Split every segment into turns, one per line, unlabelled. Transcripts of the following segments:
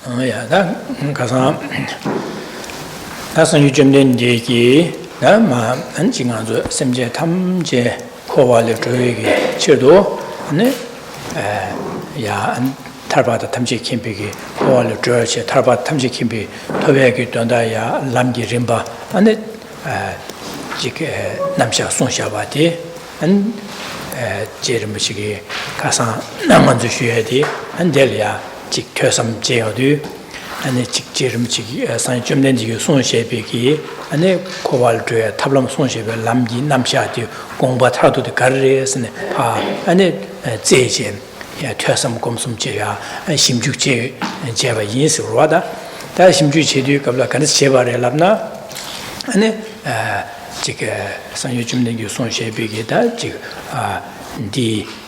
Yeah, that because that's you jump in the ma and Jinganzo, Semje Tamje, Kovali Druigi, Chirdo, ya and Tarbata Tamji Kimpi, Kovali Drugi, Tarbat Tamji Kimpi, Tovegi Dondaya, Lamgi Rimba, and it Namsha Sunshabati, and Jeremichi Kasan Namanzu Shuedi, and Delia, Jik Tursam Jeodu. And the Jeremichi San Jumdenji Sunshabiki, and the Koval Tablam Sunshab, Lamgi, Namshati, Gomba Tatu, the Carriers, and the Zejen, Tursam Gomsum Jea, and Shimjuche, and Java Yins, Rada, that Shimjuche, Kablakan Sheva Labna, and the San Jumdenji Sunshabiki, that the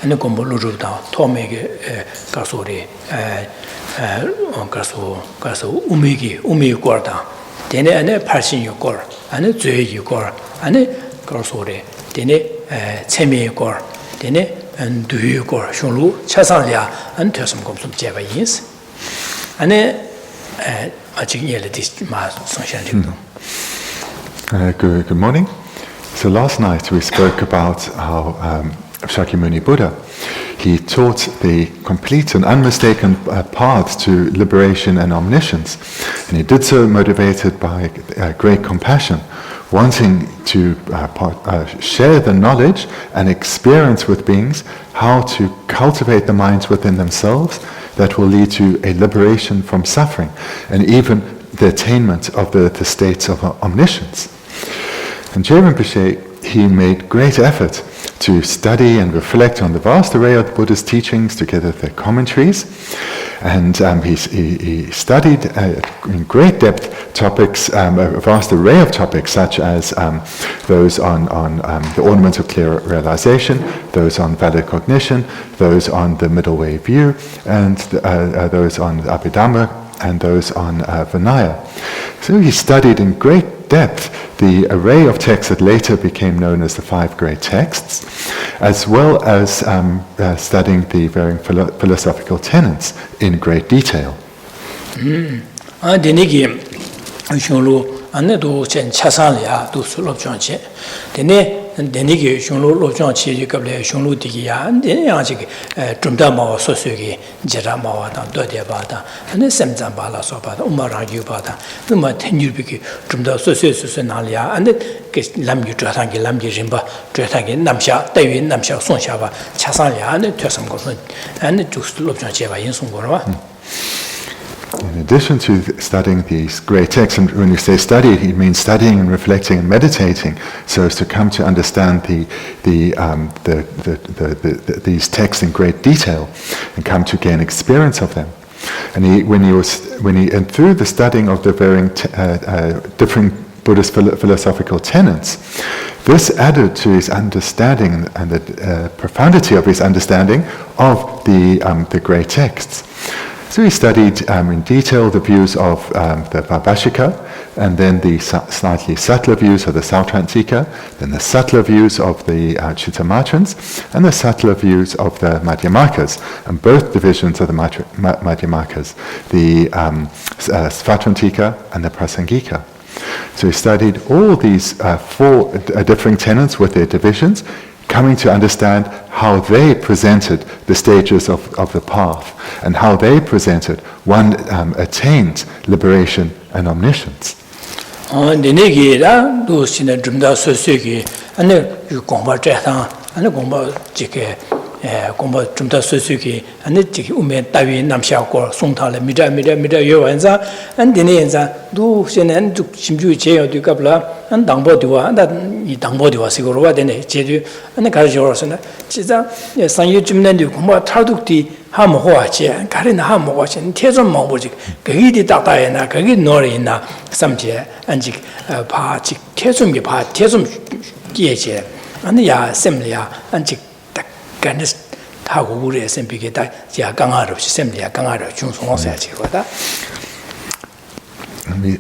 and the Gombolu down, Tomeg Gasori. Gaso Umi Gorda, then a Persian Yogor, and a Zui Yogor, and a Gorsore, then a Semi Yogor, then and Du Yogor, Shulu, Chasalia, and Tursum Gomsum Java Yins, and a
Good morning. So last night we spoke about how Shakyamuni Buddha, he taught the complete and unmistaken path to liberation and omniscience. And he did so motivated by great compassion, wanting to share the knowledge and experience with beings how to cultivate the minds within themselves that will lead to a liberation from suffering and even the attainment of the states of omniscience. And Je Rinpoche, he made great effort to study and reflect on the vast array of the Buddha's teachings together with their commentaries. And he studied in great depth topics, a vast array of topics, such as those on the ornaments of clear realization, those on valid cognition, those on the middle way view, and those on Abhidhamma, and those on Vinaya. So he studied in great depth the array of texts that later became known as the 5 great texts, as well as studying the varying philosophical tenets in great detail.
Denigi Shunlu Lobsang Dorje Kable Shunlu Digia, and then Yaji Drumdama Sosugi, Jeramawa, Dodiabata, and the Semzambala Sopa, Umara Yubata, Uma Tenubiki, Drumda Sosunalia, and the Lambu Dratangi, Lambi Rimba, Dratangi, Namsha, David Namsha, Sonshava, Chasalia, and the Tursam Government, and the Jus Lobsang Jeva in Sungorva.
In addition to studying these great texts, and when you say study, it means studying and reflecting and meditating, so as to come to understand these texts in great detail and come to gain experience of them. And and through the studying of the varying different Buddhist philosophical tenets, this added to his understanding and the profundity of his understanding of the great texts. So he studied in detail the views of the Vaibhashika, and then the slightly subtler views of the Sautrantika, then the subtler views of the Chittamatrans, and the subtler views of the Madhyamakas, and both divisions of the Madhyamakas, the Svatrantika and the Prasangika. So he studied all these 4 differing tenets with their divisions, coming to understand how they presented the stages of the path, and how they presented one attained liberation and omniscience.
Gomba Jumta Susuki, and the Ume Tavi Namsha Kor, Songtala, Mida Yoanza, and Dinenza, do Shen and Shimju Cheo du Kabla, and Dambo Dua, and that Dambo Dua Sigurova, then Jedu, and the Karajorasana, Chiza, San Yujimnandu, Gomba Tradukti, Hamoache, Karin Hamoach, and Tezon Mobojik, Gagidi Tatayana, Gagid Norina, Samje, and Jik Pachik, Tezum Gipa, Tezum Gieche, and the Ya Semlia, and Jik.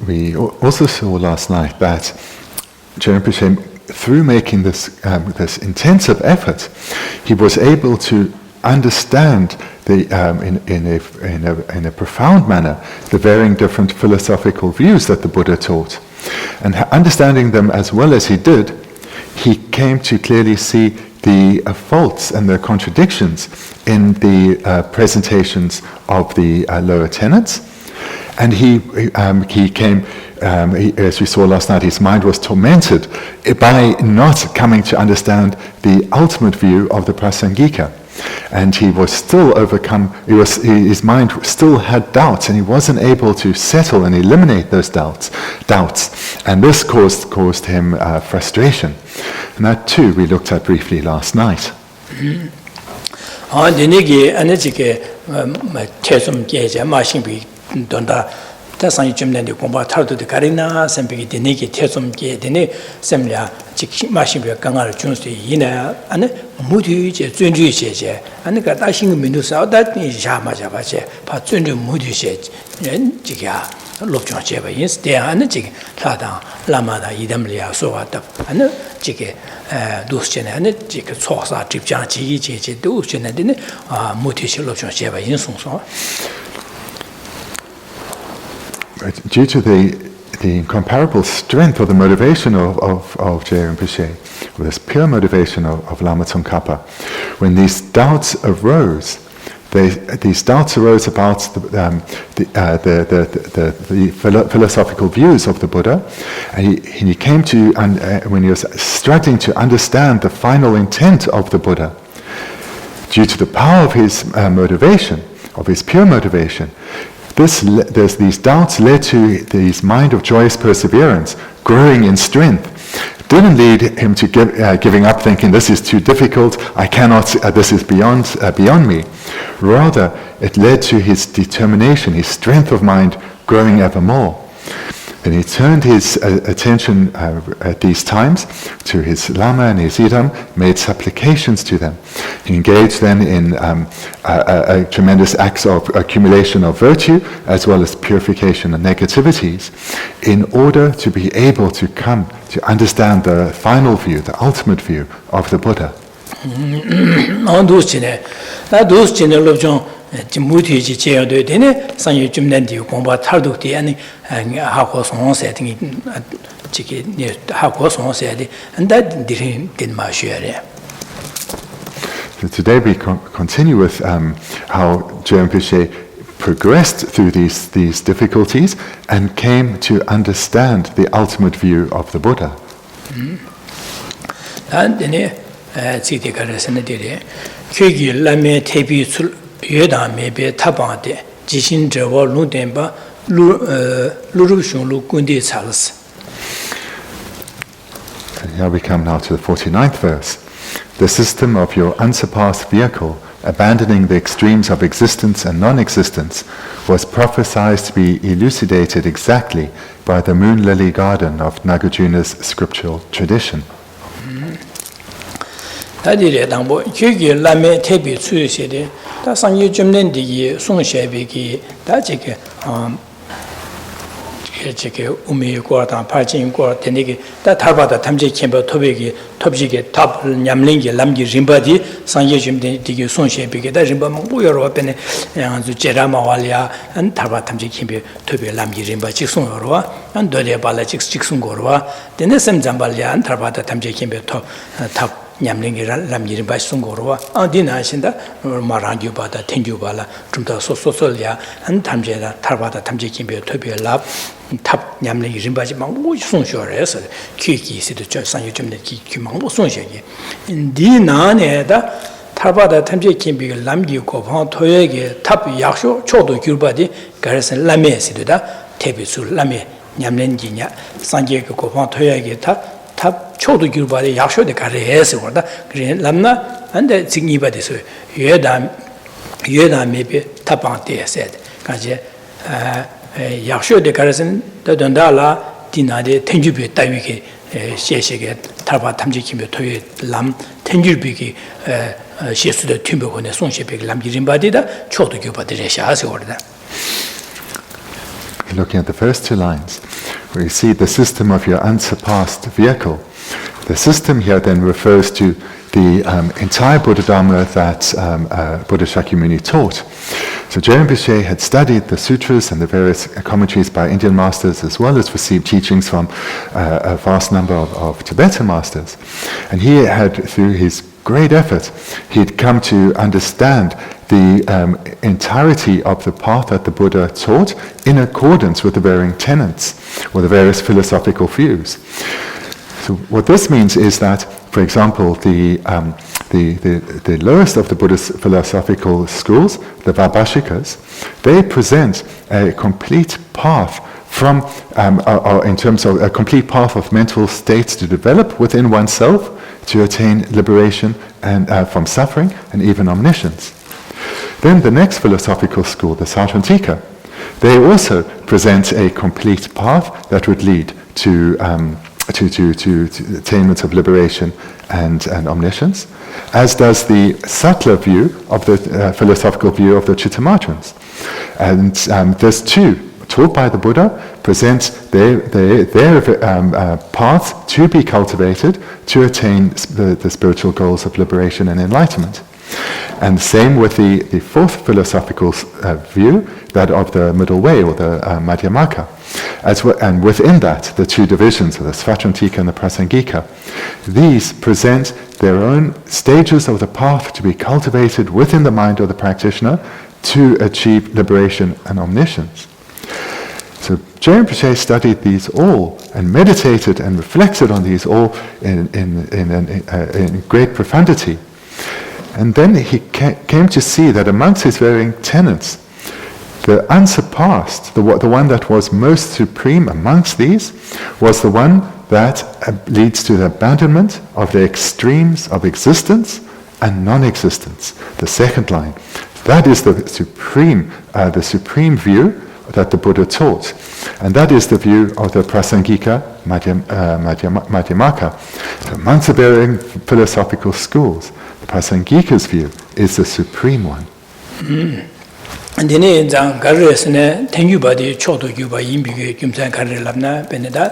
We
also saw last night that Je Rinpoche, through making this intensive effort, he was able to understand in a profound manner the varying different philosophical views that the Buddha taught. And understanding them as well as he did, he came to clearly see the faults and the contradictions in the presentations of the lower tenets. And he came, as we saw last night, his mind was tormented by not coming to understand the ultimate view of the Prasangika. And he was still overcome, his mind still had doubts, and he wasn't able to settle and eliminate those doubts. And this caused him frustration. And that too we looked at briefly last night.
Tasang Jumland Gomba Tardo de Karina, Sempiki Deniki, Tesum Ge, Dene, Semlia, Mashibia Gangar Junsi, Yina, and Mudu, Junju Sheje, and the Gadashing Minusa, that is Jama Javache, Patsundu Mudu Shej, and Jiga, Lobsang Jeva, yes, they are and Jig, Lada, Lama, Idamlia, so at the and Jig, Duschen, and Jig, Sosa, Jipjan, Jigi, Duschen, and then Mudish Lobsang Jeva, in Song.
Due to the incomparable strength of the motivation of Geshe Rinpoche, or this pure motivation of Lama Tsongkhapa, when these doubts arose about the philosophical views of the Buddha, and he came to, when he was struggling to understand the final intent of the Buddha, due to the power of his motivation, of his pure motivation, these doubts led to his mind of joyous perseverance growing in strength. It didn't lead him to giving up, thinking this is too difficult, I cannot, this is beyond me. Rather, it led to his determination, his strength of mind growing ever more. And he turned his attention at these times to his Lama and his Idam, made supplications to them. He engaged then in a tremendous acts of accumulation of virtue, as well as purification of negativities, in order to be able to come to understand the final view, the ultimate view of the Buddha.
Mutuji Cheo de Dene, Sanyu Jumnendi, Gomba Tardukti, and Hakos setting Chiki Hakos said, and that did my share.
So today we continue with how Geshe Rinpoche progressed through these difficulties and came to understand the ultimate view of the Buddha.
And then, City Garasana Kyugi Lame Tebi Yeda maybe Tabande, Jishin Java Ludemba, Lurushun Lukundi Salas.
Here we come now to the 49th verse. The system of your unsurpassed vehicle, abandoning the extremes of existence and non-existence, was prophesied to be elucidated exactly by the moon lily garden of Nagarjuna's scriptural tradition.
Tadire Dambo, Kyugi Lame Tebi Tsuyi, that's on you Jumnendi, Song Shabiki, that's Umi Guardan, Parching Guard, Teniki, that Tarbata Tamji Kimber Tobigi, Tobjigi, Top Yamlingi, Lamgi Rimbadi, Sanje Jumdi, Song Shabiki, that Rimbam, we are open and Jerama Walia, and Tarbatamji Kimber, Tobi Lamgi Rimba, Chixun Gorwa, and Dodia Bala Chixun Gorwa, then the same Zambalia, and Tarbata Tamji Kimber Top. Nyamlingi Lamji by Sungorwa, Andina Shinda, Marangu Bada, Tingu Bala, Jumta Sosolia, and Tamjeda, Tarbata Tamji Kimbe, Tobi Lab, Tap Nyamlingi Rimbajimang, which soon sure is Kiki, said the Church San Yujum Kimang, Sunshagi. In Dinaneda, Tarbata Tamji Kimbe, Lamgi Kopan, Toyagi, Tap Yaksho, Chodo Gubadi, Garrison Lame, said Tebisu Lame, Nyamlinginia, Sanjaki Kopan, Toyagi, Tap Chodo Gubadi, Yaksho de Carres, or the Green Lamna, and the Signibadi, so Yeda maybe Tapante said, Kaje Yaksho de Carson, the Dondala, Dinade, Tenjubi, Tawiki, Sheshig, Tarba Tamji Kimbe, Toy Lam, Tenjubi, she stood the timber when the sonship Lam Gimbadida, Chodo Gubadi Reshas order.
Looking at the first two lines, where you see the system of your unsurpassed vehicle. The system here then refers to the entire Buddha Dharma that Buddha Shakyamuni taught. So Geshe Rinpoche had studied the sutras and the various commentaries by Indian masters, as well as received teachings from a vast number of Tibetan masters. And he had, through his great effort, he'd come to understand the entirety of the path that the Buddha taught in accordance with the varying tenets or the various philosophical views. So what this means is that, for example, the lowest of the Buddhist philosophical schools, the Vaibhashikas, they present a complete path from, in terms of a complete path of mental states to develop within oneself to attain liberation and from suffering and even omniscience. Then the next philosophical school, the Sautrantika, they also present a complete path that would lead to attainment of liberation and omniscience, as does the subtler view of the philosophical view of the Chittamartans. And there's two, taught by the Buddha, present their path to be cultivated to attain the spiritual goals of liberation and enlightenment. And same with the fourth philosophical view, that of the middle way, or the Madhyamaka. And within that, the two divisions, the Svatrantika and the Prasangika, these present their own stages of the path to be cultivated within the mind of the practitioner to achieve liberation and omniscience. So Geshe Rinpoche studied these all and meditated and reflected on these all in great profundity. And then he came to see that amongst his varying tenets, the unsurpassed, the one that was most supreme amongst these, was the one that leads to the abandonment of the extremes of existence and non-existence. The second line. That is the supreme view that the Buddha taught. And that is the view of the Prasangika Madhyamaka. So amongst the varying philosophical schools, the Prasangika's view is the supreme one.
Dine zang garresne tenyubadi chodo yuba yimbi gyumsan garrelabna beneda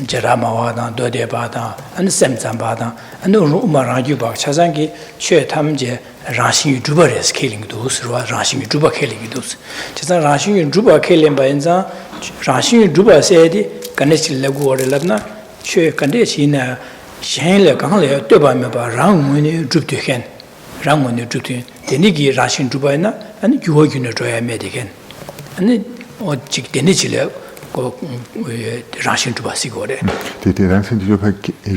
jarama da dode bada and semzam bada and umara yuba chazangi che tamje rashing jubares killing those rashing juba killing those chazan rashing juba killing benza rashing juba said ganesh lagu orelabna che kandechina shenle gangle toba me ba rangmuni jubtu hen rangmuni jubtu denigi rashing jubaina and you are going to try a medican. And or chick denizile go Russian to Basigore.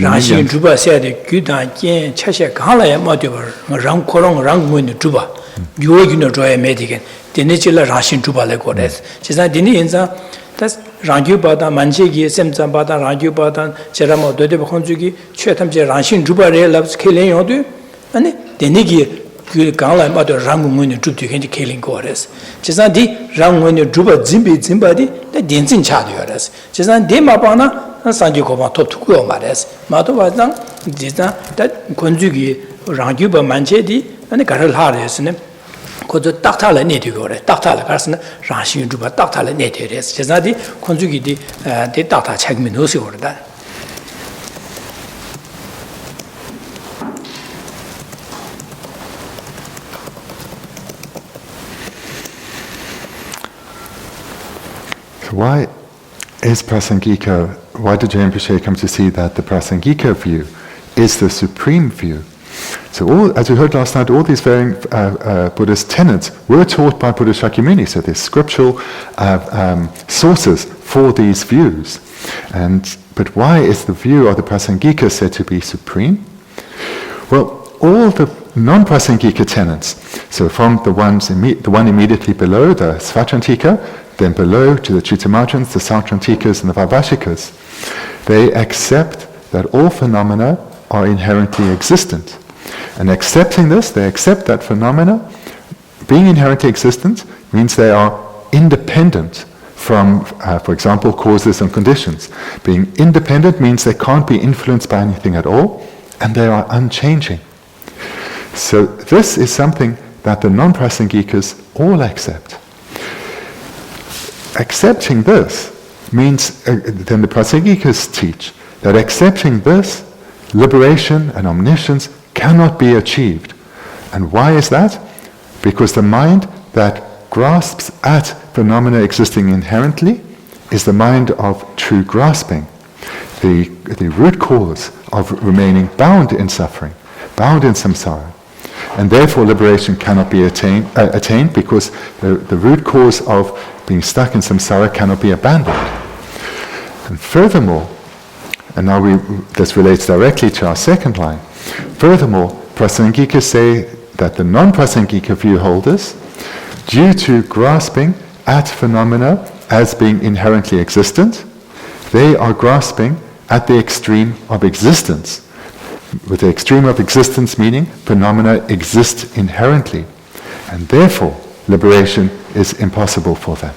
Russian Juba said, Gudan, Chasha, Kala, Motiver, Rang Korong, Rangwin, Juba. You are going to try a medican. Denizilla Russian Juba Legores. She's not Deniza, that's Rangu Bada, Manjigi, Semza Bada, Rangu Bada, Ceramo, Dode Honjugi, Chetam, Russian Juba loves killing Odu, and Denigi. Gangla mother Rangun Jubu killing goddess. Chizan di Rangun Juba Zimbi Zimbadi, the Dinzin Chadiores. Chizan de Mabana, and Sanjukoma top to go matters. Matowazan, Dizan, that Konjugi, Ranguba Manchedi, and the Garal Harris, and could the Tactile Netigore, Tactile Carson, Rashi Juba Tactile Netides. Chizadi, Konjugi, the Tata Chagminosi or that.
Why is Prasangika, why did Geshe Rinpoche come to see that the Prasangika view is the supreme view? So as we heard last night, all these varying Buddhist tenets were taught by Buddha Shakyamuni, so there's scriptural sources for these views. But why is the view of the Prasangika said to be supreme? Well, all the non-Prasangika tenets, so from the one immediately below, the Svatrantika, then below to the Chittamartans, the Sautrantikas, and the Vaibhashikas, they accept that all phenomena are inherently existent. And accepting this, they accept that phenomena, being inherently existent, means they are independent from, for example, causes and conditions. Being independent means they can't be influenced by anything at all, and they are unchanging. So this is something that the non-Prasangikas all accept. Accepting this means, then the Prasangikas teach that accepting this, liberation and omniscience cannot be achieved. And why is that? Because the mind that grasps at phenomena existing inherently is the mind of true grasping, the root cause of remaining bound in suffering, bound in samsara. And therefore liberation cannot be attained because the root cause of being stuck in samsara cannot be abandoned. And furthermore, and now this relates directly to our second line, furthermore, Prasangikas say that the non-Prasangika view holders, due to grasping at phenomena as being inherently existent, they are grasping at the extreme of existence. With the extreme of existence meaning phenomena exist inherently, and therefore liberation is impossible for them.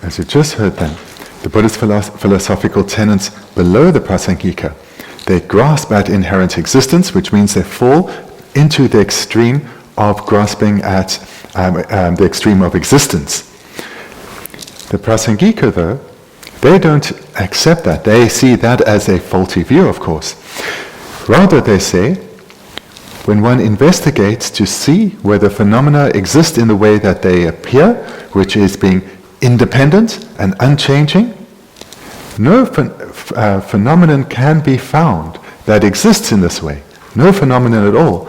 As you just heard then, the Buddhist philosophical tenets below the Prasangika, they grasp at inherent existence, which means they fall into the extreme of grasping at the extreme of existence. The Prasangika, though, they don't accept that. They see that as a faulty view, of course. Rather, they say, when one investigates to see whether phenomena exist in the way that they appear, which is being independent and unchanging, no phenomenon can be found that exists in this way. No phenomenon at all.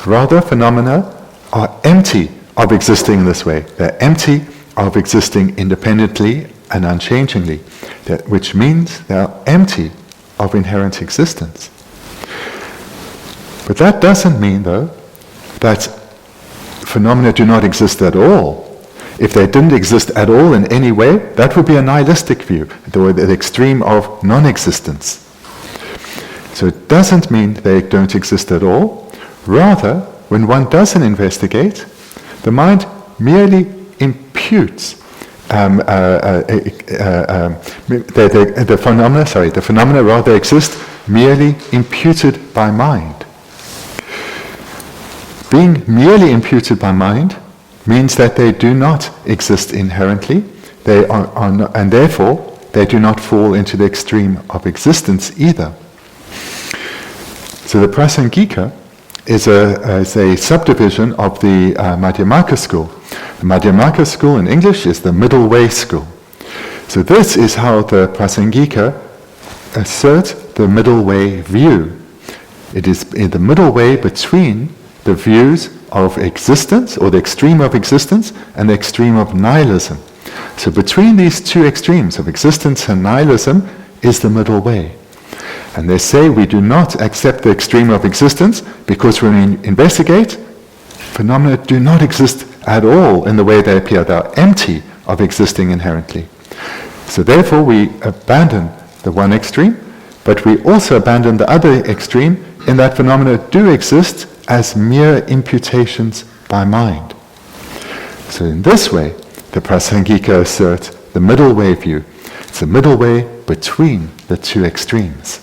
Rather, phenomena are empty of existing in this way. They're empty of existing independently and unchangingly, which means they are empty of inherent existence. But that doesn't mean, though, that phenomena do not exist at all. If they didn't exist at all in any way, that would be a nihilistic view, the extreme of non-existence. So it doesn't mean they don't exist at all. Rather, when one doesn't investigate, the mind merely imputes the phenomena rather exist merely imputed by mind. Being merely imputed by mind means that they do not exist inherently, they are not, and therefore they do not fall into the extreme of existence either. So the Prasangika is a subdivision of the Madhyamaka school. The Madhyamaka school in English is the middle way school. So this is how the Prasangika assert the middle way view. It is in the middle way between the views of existence, or the extreme of existence, and the extreme of nihilism. So between these two extremes of existence and nihilism is the middle way. And they say we do not accept the extreme of existence because when we investigate, phenomena do not exist at all in the way they appear. They are empty of existing inherently. So therefore we abandon the one extreme, but we also abandon the other extreme in that phenomena do exist as mere imputations by mind. So in this way, the Prasangika assert the middle way view. It's the middle way between the two extremes.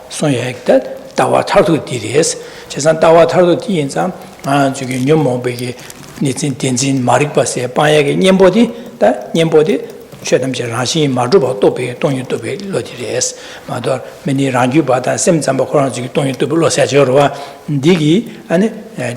손야액다 다와 탈도 디레스 제산 다와 탈도 디인상 저기 녀모베기 니진 덴진 마릭바세 빠야게 냠보디 다 냠보디 최담제 라시 마주바 또베 동유도베 로디레스 마도 메니 란주바다 셈잠바 코란지 동유도베 로사저와 디기 아니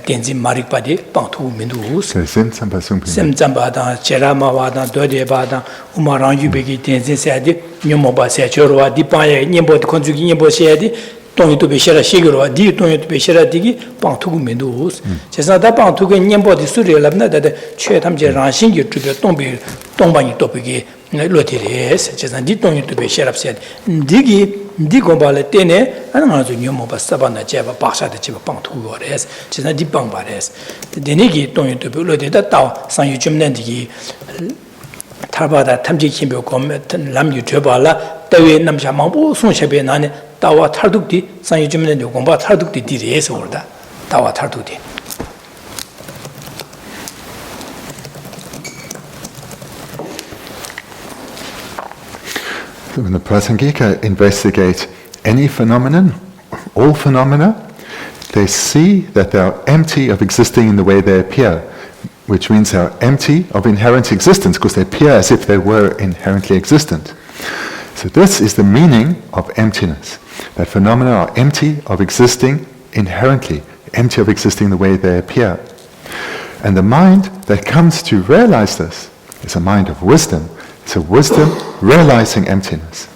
덴진 마릭바디 방투 민두스 셈잠바다 제라마와다 도데바다 우마란주베기 덴진 세디 녀모바세저와 디파에 냠보디 콘주기 냠보세디 동유도베 셔라 시그로와 디 동유도베 셔라 디기 방투 민두스 제사다 방투게 냠보디 수리랍나데 최담제 라신기 주베 동베 동방이 또비기 로티레스 제산 디동이 또베 셔랍세 디기 디고발레 테네 안가주 녀모바 사바나 제바 바샤데 제바 방투고레스 제산 디방바레스 데니기 동이 또베 로데다 타 상유 줌nen디기 타바다 탐지 힘벼 검 람유 줘발라 따웨 남샤 망보 손셰베 나네 따와 탈둑디 상유 줌nen디 공바 탈둑디 디레스 오르다 따와 탈둑디
When the Prasangika investigate any phenomenon, all phenomena, they see that they are empty of existing in the way they appear, which means they are empty of inherent existence because they appear as if they were inherently existent. So this is the meaning of emptiness, that phenomena are empty of existing inherently, empty of existing the way they appear. And the mind that comes to realize this is a mind of wisdom. It's a wisdom realizing emptiness.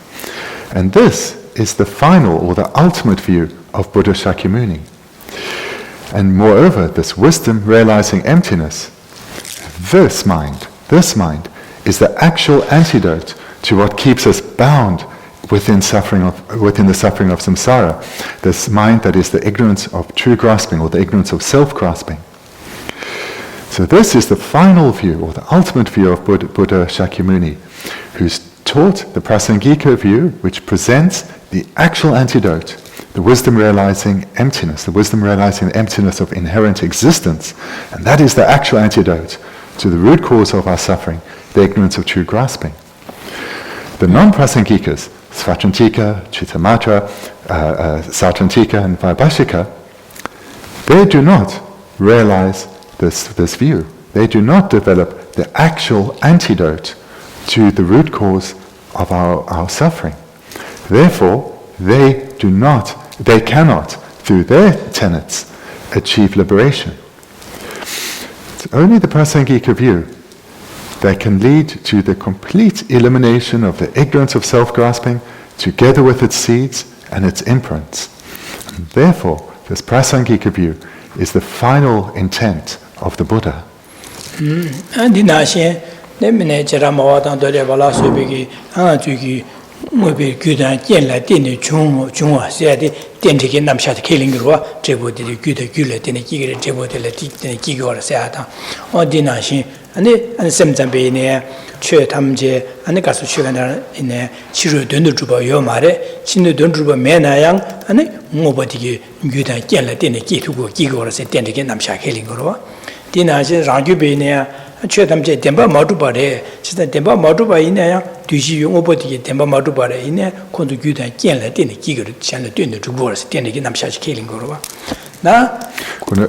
And this is the final or the ultimate view of Buddha Shakyamuni. And moreover, this wisdom realizing emptiness, this mind is the actual antidote to what keeps us bound within the suffering of samsara, this mind that is the ignorance of true grasping or the ignorance of self-grasping. So this is the final view, or the ultimate view of Buddha Shakyamuni, who's taught the Prasangika view, which presents the actual antidote, the wisdom realizing emptiness, the wisdom realizing the emptiness of inherent existence, and that is the actual antidote to the root cause of our suffering, the ignorance of true grasping. The non-Prasangikas, Svachantika, Chittamatra, Sartantika, and Vaibhashika, they do not realize this view. They do not develop the actual antidote to the root cause of our suffering. Therefore, they cannot, through their tenets, achieve liberation. It's only the Prasangika view that can lead to the complete elimination of the ignorance of self-grasping, together with its seeds and its imprints. And therefore, this Prasangika view is the final intent of the Buddha. 최담제 덴바 마두바레 진짜 덴바 마두바 이내야 뒤시 용어버디게 덴바 마두바레 이내 콘도 규단 견래 되는 기거를 전에 되는 주보라서 되는 게 남샤지 켈린 거로 나 오늘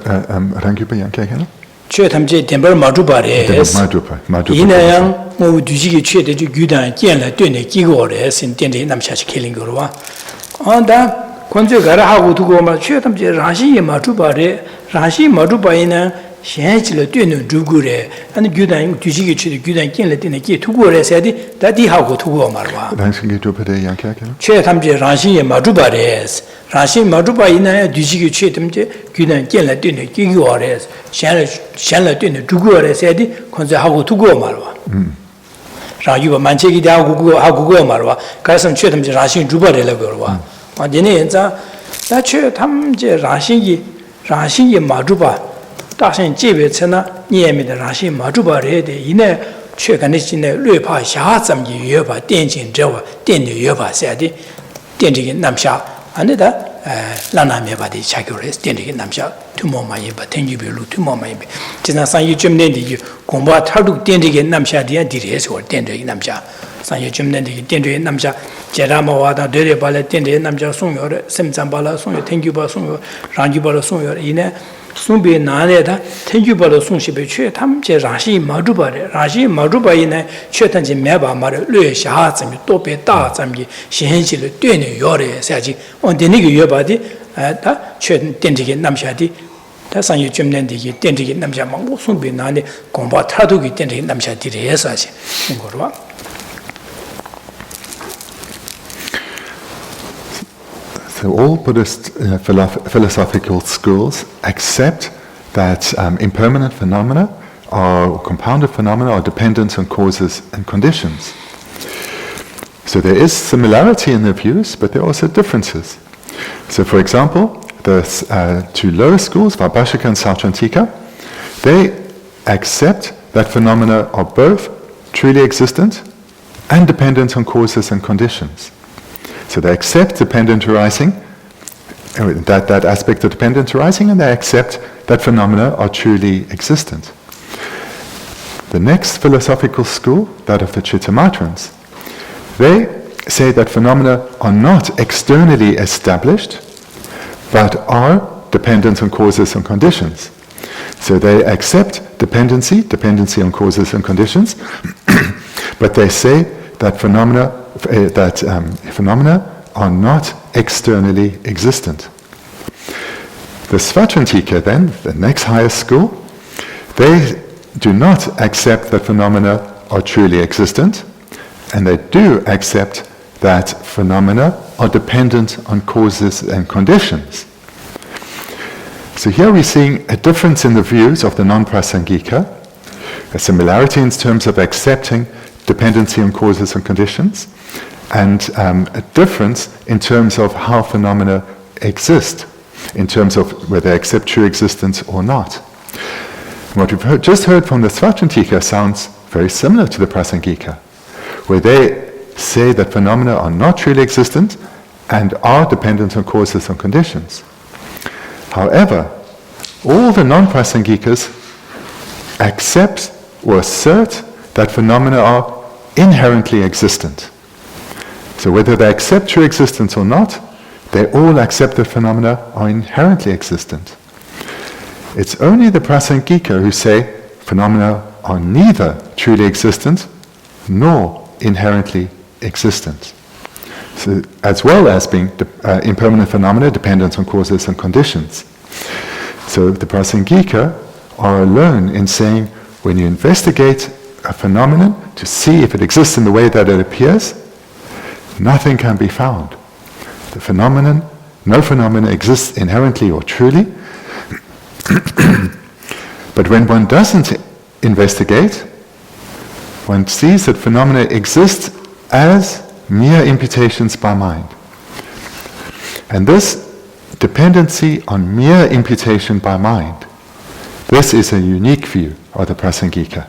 랑규바 양케하나
최담제 덴바 마두바레 이내야 뭐 뒤시게 최대주 규단 견래 되는 기거를 신 되는 남샤지 켈린 거로 나 권제 가라 하고 두고 막 최담제 라시 마두바레 라시 마두바이나 현실로 되는 누구래 아니 규단 뒤지게 치도 규단 견래 되는 게 두고래 해야지 다디하고 두고 말와
당신이 도베데 양케하나
최담제 라시에 마두바레스 라시 마두바이나 뒤지게 치든지 규단 견래 되는 기고래 현실로 되는 누구래 해야지 건재하고 두고 말와 라유가 만체기 하고 말와 가서 최담제 라시 주바래라고 그러와 완전히 인자 나 최담제 라시에 마두바 다신 집에서나 니에미의 라시 마주바레데 이내 최근에 진의 뢰파 샤점기 여바 덴진저와 덴의 여바세디 덴지기 남샤 안에다 라나메바디 차교레스 덴지기 남샤 투모마이바 덴지벨루 투모마이베 지나 산이 좀 내디 공부 탈둑 덴지기 남샤디야 디레스 월 덴지기 남샤 Sanya Jumnandi, Dindri Namja, Jerama Wada, Dere Bala, Dindri Namja Sunyor, Simzambala Sunyor, Tenguba Sunyor, Ranjibala Sunyor, Ine, Sumbi Nada, Tenguba Sunshi, Tamje Rashi Madubare, Rashi Maduba in Chetanji Meba Mare, Lue Shahazam, Tope Tazamgi, Shihensi, Dune Yore, Saji, on the Nigger Yobadi, Chetan Dindri Namshadi. Sanya Jumnandi, Dindri Namja Mango Sumbi Nani, Combat Hadugi, Dindri Namsha Diresa.
So all Buddhist philosophical schools accept that impermanent phenomena or compounded phenomena are dependent on causes and conditions. So there is similarity in their views, but there are also differences. So for example, the two lower schools, Vaibhashika and Sautrantika, they accept that phenomena are both truly existent and dependent on causes and conditions. So they accept dependent arising, that aspect of dependent arising, and they accept that phenomena are truly existent. The next philosophical school, that of the Chittamatrans, they say that phenomena are not externally established, but are dependent on causes and conditions. So they accept dependency on causes and conditions, but they say that phenomena are not externally existent. The Svatrantika then, the next highest school, they do not accept that phenomena are truly existent, and they do accept that phenomena are dependent on causes and conditions. So here we're seeing a difference in the views of the non-prasangika, a similarity in terms of accepting dependency on causes and conditions, and a difference in terms of how phenomena exist, in terms of whether they accept true existence or not. What we've just heard from the Svatrantika sounds very similar to the Prasangika, where they say that phenomena are not truly existent and are dependent on causes and conditions. However, all the non-prasangikas accept or assert that phenomena are inherently existent. So whether they accept true existence or not, they all accept that phenomena are inherently existent. It's only the prasangika who say phenomena are neither truly existent nor inherently existent. So, as well as being impermanent phenomena dependent on causes and conditions. So the prasangika are alone in saying when you investigate a phenomenon to see if it exists in the way that it appears, nothing can be found. The phenomenon, no phenomenon exists inherently or truly. But when one doesn't investigate, one sees that phenomena exist as mere imputations by mind. And this dependency on mere imputation by mind, this is a unique view of the prasangika.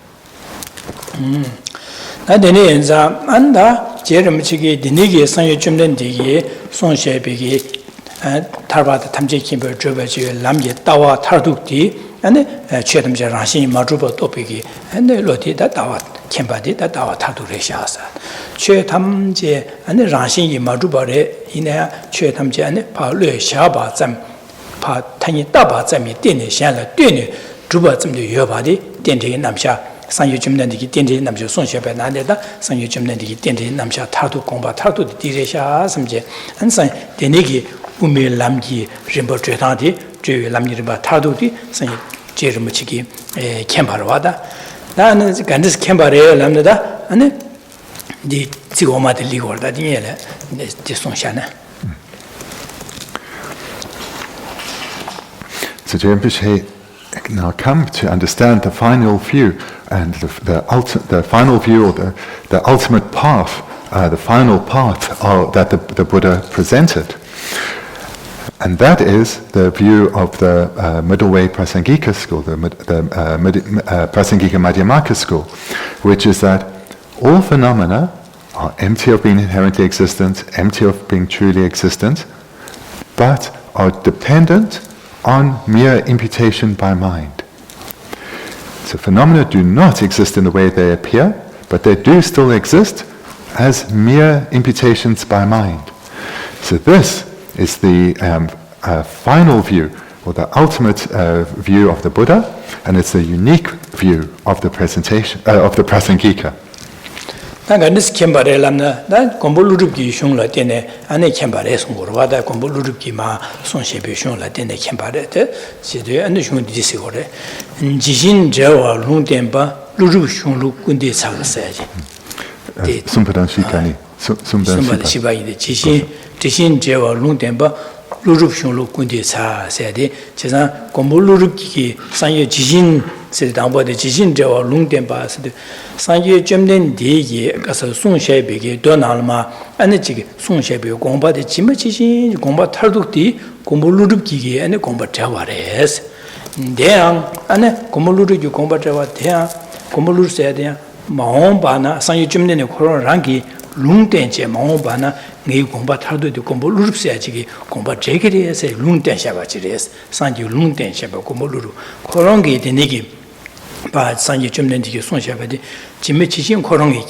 And Chetamja Rashi Madruba Topiki, and the Loti that our Kembadi that our Tatu Reshasa. Chetamje and the Rashi Madrubare in a Chetamja and Palu Shaba Zam, Pa Tani Taba Zami, Dini Shala, Dini, Drubatum the Yobadi, Dindi Namsha, San Yujumnandi, Dindi Namsha, Sonship and Nanda, San Yujumnandi, Dindi Namsha, Tatu Comba, Tatu, Diresha, Samje, and San Denigi, Umi Lamji, Rimbo Tretandi. Lamiriba Tardudi, San Jerumuchiki, Kembarawada. Then Gandis Kembare Lamda, and the Tioma de Ligor, that the Sonshana.
So Jempishe now come to understand the final view and the final view or the ultimate path, the final path that the Buddha presented. And that is the view of the middle way Prasangika school, the Prasangika Madhyamaka school, which is that all phenomena are empty of being inherently existent, empty of being truly existent, but are dependent on mere imputation by mind. So phenomena do not exist in the way they appear, but they do still exist as mere imputations by mind. So this is the final view, or the ultimate view of the Buddha, and it's a unique view of the presentation of the Prasangika.
나가니스 캠바레람나 나 콤볼루르기 숑라 테네 아네 캠바레 송고르와다 콤볼루르기 마 손셰베 숑라 테네 캠바레테 시데 안데 숑 디시고레 지신 제와 룽템바 루르 숑루 군데 살사야지
숨바단 시카니 숨바단
시바이데 지신 제와 룽템바 루르 숑루 군데 사세데 제가 콤볼루르기 상여 지신 세당보데 지신 제와 룽템바스데 상계 점된 대기 가서 송샤베게 도나르마 안에지게 송샤베 공부데 지마치신 공부 탈독디 공부루르기게 안에 공부 자와레스 대양 안에 공부루르기 공부 자와 대양 공부루르세야 돼 마음바나 상계 점된 코로랑기 룽텐제 마음바나 네 공부 탈독디 공부루르세야지게 공부 제게리에서 룽텐샤바지레스 상계 룽텐샤바 공부루르 코롱게 되니기 바 상기 좀 된디게 손샤바디 짐메 지신 코롱이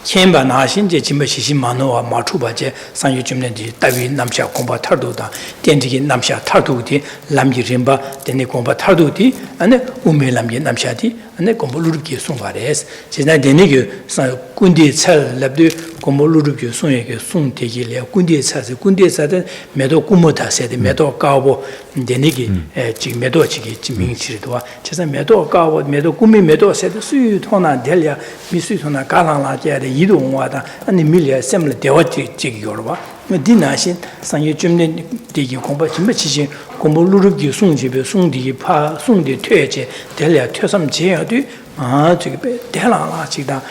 캔바 나신제 짐메 지신 만호와 마추바제 상기 좀 된디 따위 남샤 공바 탈도다 된디게 남샤 탈도디 람지림바 된디 공바 탈도디 안에 우메람게 남샤디 안에 공부루르기 송바레스 제나 되니게 상 군디 찰 랍드 공부루르기 송에게 송되기래 군디 차세 군디 차데 메도 꾸모다 세데 메도 까보 되니게 지금 메도 지기 지민치도와 제가 메도 까보 메도 꾸미 메도 세데 수유토나 델야 미수토나 가랑라제데 이동와다 아니 밀리아 셈을 대화지 지기요로와 디나신 상예 좀된 되기 공부 좀 치신 공부루르기 송집에 송디기 파 송디 퇴제 델야 퇴섬 제야도 저기 대랑라 지다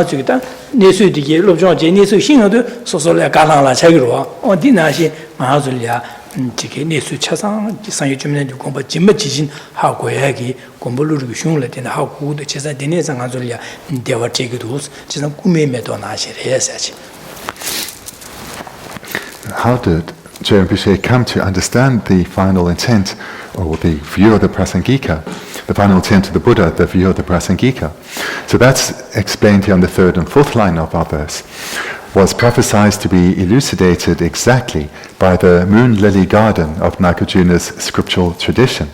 저기다 내수디게 롭종 제내수 신어도 소소래 가랑라 자기로 디나신 마하줄야 지게 내수 차상 상예 좀된 공부 좀 치신 하고 해야기 공부루르기 슝을 때는 하고도 제사 되네 상하줄야 대화 제기도 제사 꿈에매도 나시래야지
How did Rinpoche come to understand the final intent, or the view of the Prasangika, the final intent of the Buddha, the view of the Prasangika? So that's explained here on the third and fourth line of our verse, was prophesied to be elucidated exactly by the moon lily garden of Nagarjuna's scriptural tradition.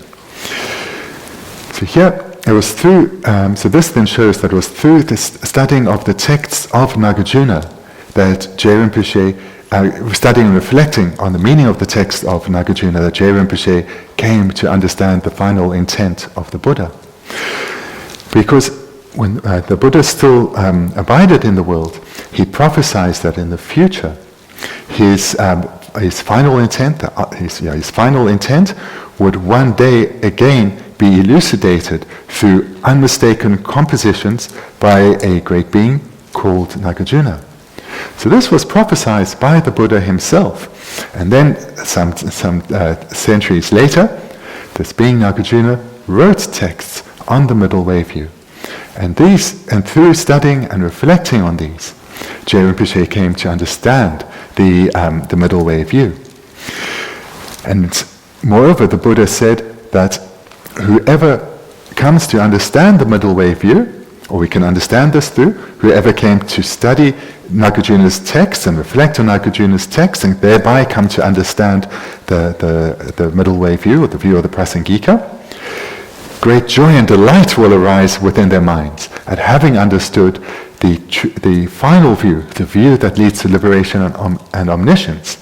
So here, it was through, so this then shows that it was through the studying of the texts of Nagarjuna that Rinpoche, studying and reflecting on the meaning of the text of Nagarjuna, that Rinpoche came to understand the final intent of the Buddha. Because when the Buddha still abided in the world, he prophesied that in the future, his final intent, his final intent would one day again be elucidated through unmistaken compositions by a great being called Nagarjuna. So this was prophesied by the Buddha himself, and then some centuries later, this being Nagarjuna wrote texts on the middle way view, and through studying and reflecting on these, Rinpoche came to understand the middle way view. And moreover, the Buddha said that whoever comes to understand the middle way view, or we can understand this through whoever came to study Nagarjuna's text and reflect on Nagarjuna's text and thereby come to understand the middle way view, or the view of the Prasangika, great joy and delight will arise within their minds at having understood the final view, the view that leads to liberation and omniscience.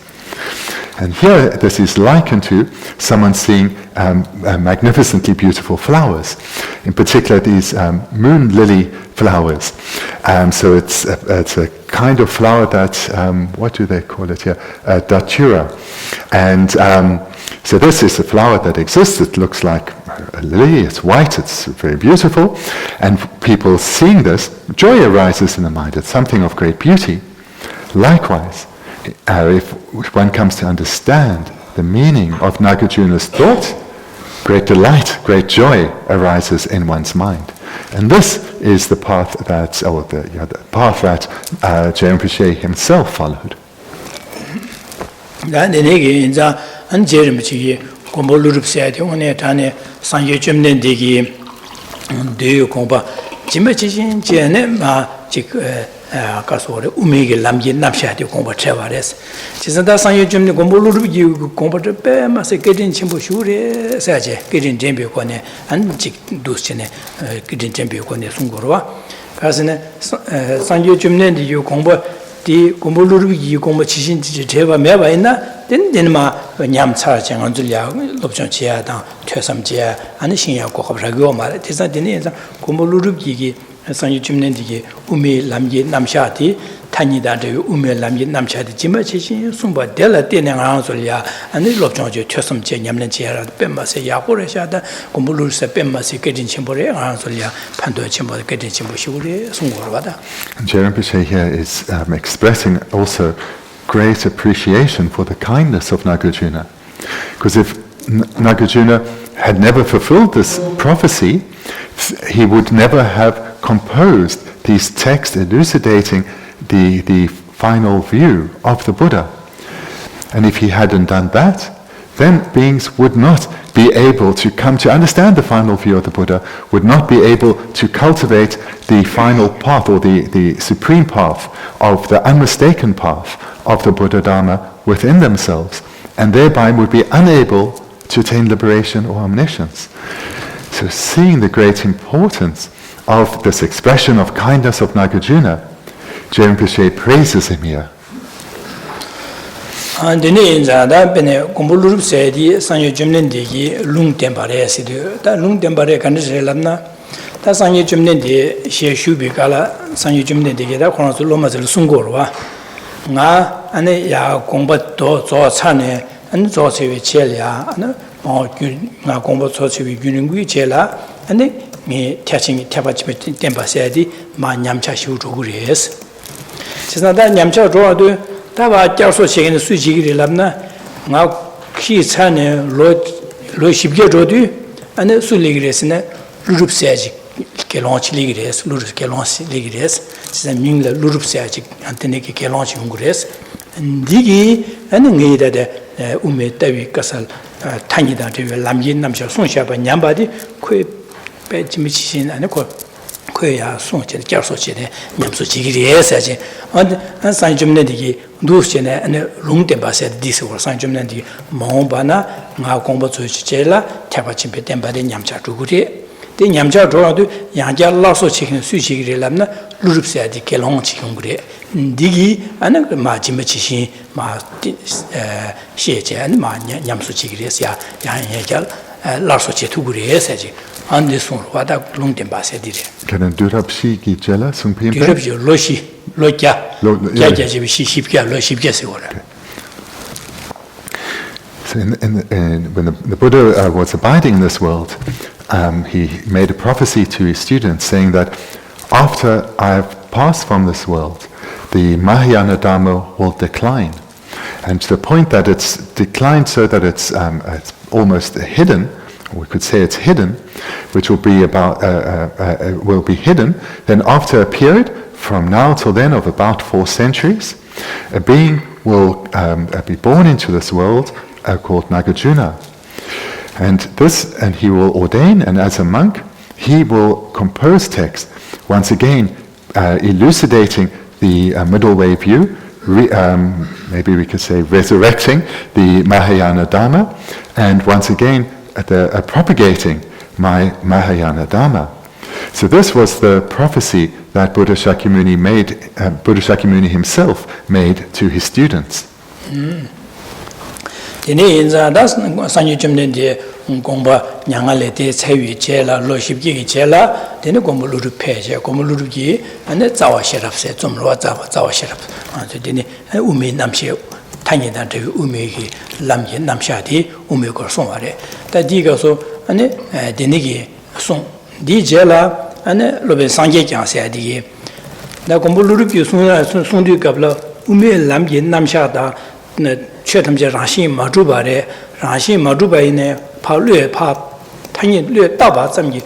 And here this is likened to someone seeing magnificently beautiful flowers, in particular these moon lily flowers. So it's a kind of flower that, what do they call it here? Datura. And so this is a flower that exists. It looks like a lily, it's white, it's very beautiful. And people seeing this, joy arises in the mind. It's something of great beauty. Likewise, if one comes to understand the meaning of Nagarjuna's thought, great delight, great joy arises in one's mind. And this is the path that, the path that Rinpoche himself followed.
가서래 우미게 남기 납샤디 공부 쳐바레스 지선다 상여 좀 공부를 공부를 빼면서 깨진 친구 슈레 사제 깨진 잼비고네 안직 두스네 깨진 잼비고네 송거와 가서는 상여 좀는데 공부 디 공부를 공부 지신지 제바 매바 있나 된마 냠차 정원들야 롭정 지야다 퇴섬지야 아니 신야고 겁라고 말 대사되네 공부를 상유 줌nen디게 우메 남게 남샤티 타니다데 우메 남게 남샤티 지마치신 숨바 델라 때네랑 소리야 아니 롭정제 퇴섬제 냠는 지야라 뱀마세 야고레샤다 공부르세 뱀마세 깨진 침보레 안 소리야 판도 침보 깨진 침보 시고레 송고로 받아.
Geshe here is expressing also great appreciation for the kindness of Nagarjuna. Because if Nagarjuna had never fulfilled this prophecy, he would never have composed these texts elucidating the final view of the Buddha. And if he hadn't done that, then beings would not be able to come to understand the final view of the Buddha, would not be able to cultivate the final path or the supreme path of the unmistaken path of the Buddha Dharma within themselves, and thereby would be unable to attain liberation or omniscience. So seeing the great importance of this expression of kindness of Nagarjuna, Geshe praises him here.
Dene inzada bene kumbulurup sedi sanyo jumnendegi lung tempare sidu ta lung tempare kanise lamna ta sanyo jumnendi she shubi kala sanyo jumnendegi da khona su loma zel sungorwa nga ane ya gongba do zo chane an zo chewe chelya ana mo nga gongba zo chewe gyuningui chela ane mi tyaching tyabachibe tempasedi ma nyamcha shiu jugures 지나다 냠차 좋아도 다바教授 책에는 수지기를 람나 나 키찬에 로 쉽게 줘도 안에 술리그레스네 루룹세지 켈론치리그레스 루룹켈론치리그레스 진짜 민라 루룹세지 안테네게 켈론치 웅그레스 디기 아는 게이다데 우메 따위 가살 타니다 되게 남긴 남셔 손샤바 냠바디 코에 빼지미치신 안에 코 그야 손질教授节的 냠수 지기리 해야지 안 산좀내디기 누스제네 안에 롱템바세 디스고 산좀내디 몽바나 나 공부 조치제라 태바침베 템바데 냠차 주구리 데 냠차 줘도 양자 라소 치킨 수지기리람나 루릅세디 켈롱치 용그리 디기 안에 마지막치신 마 시제 안에 마 냠수 지기리야 양야자 라소 치투구리 해야지 안데 손와다 롱템바세 디레
Can durabshi ki jela sungpimpe?
durabshi loshi lokya kya jibi shipkya lo shipkya segora.
So when the Buddha was abiding in this world, he made a prophecy to his students saying that after I have passed from this world, the Mahayana Dharma will decline. And to the point that it's declined so that it's almost hidden, we could say it's hidden, which will be will be hidden. Then after a period from now till then of about 4 centuries, a being will be born into this world called Nagarjuna, and he will ordain, and as a monk he will compose texts once again elucidating the middle way view. Maybe we could say resurrecting the Mahayana Dharma, and once again propagating my Mahayana Dharma. So this was the prophecy that Buddha Shakyamuni himself made to his students.
Dene inza das sanyu chumnende gongba nyangale te chewi chela lo shibgi chela dene gombo luru peje gombo luru gi ane zawa sherapse zomro zawa sherap ane dene ume namshe tangi dan de ume gi lamye namsha di ume ko sonware ta diga so ane dene gi son di jela ane lobe sangye kyang se di da gombo luru gi son du kabla ume lamye namsha da 최탐제 라신 마주바레 라신 마주바이네 파뢰 파 탄이 뢰 따바 점기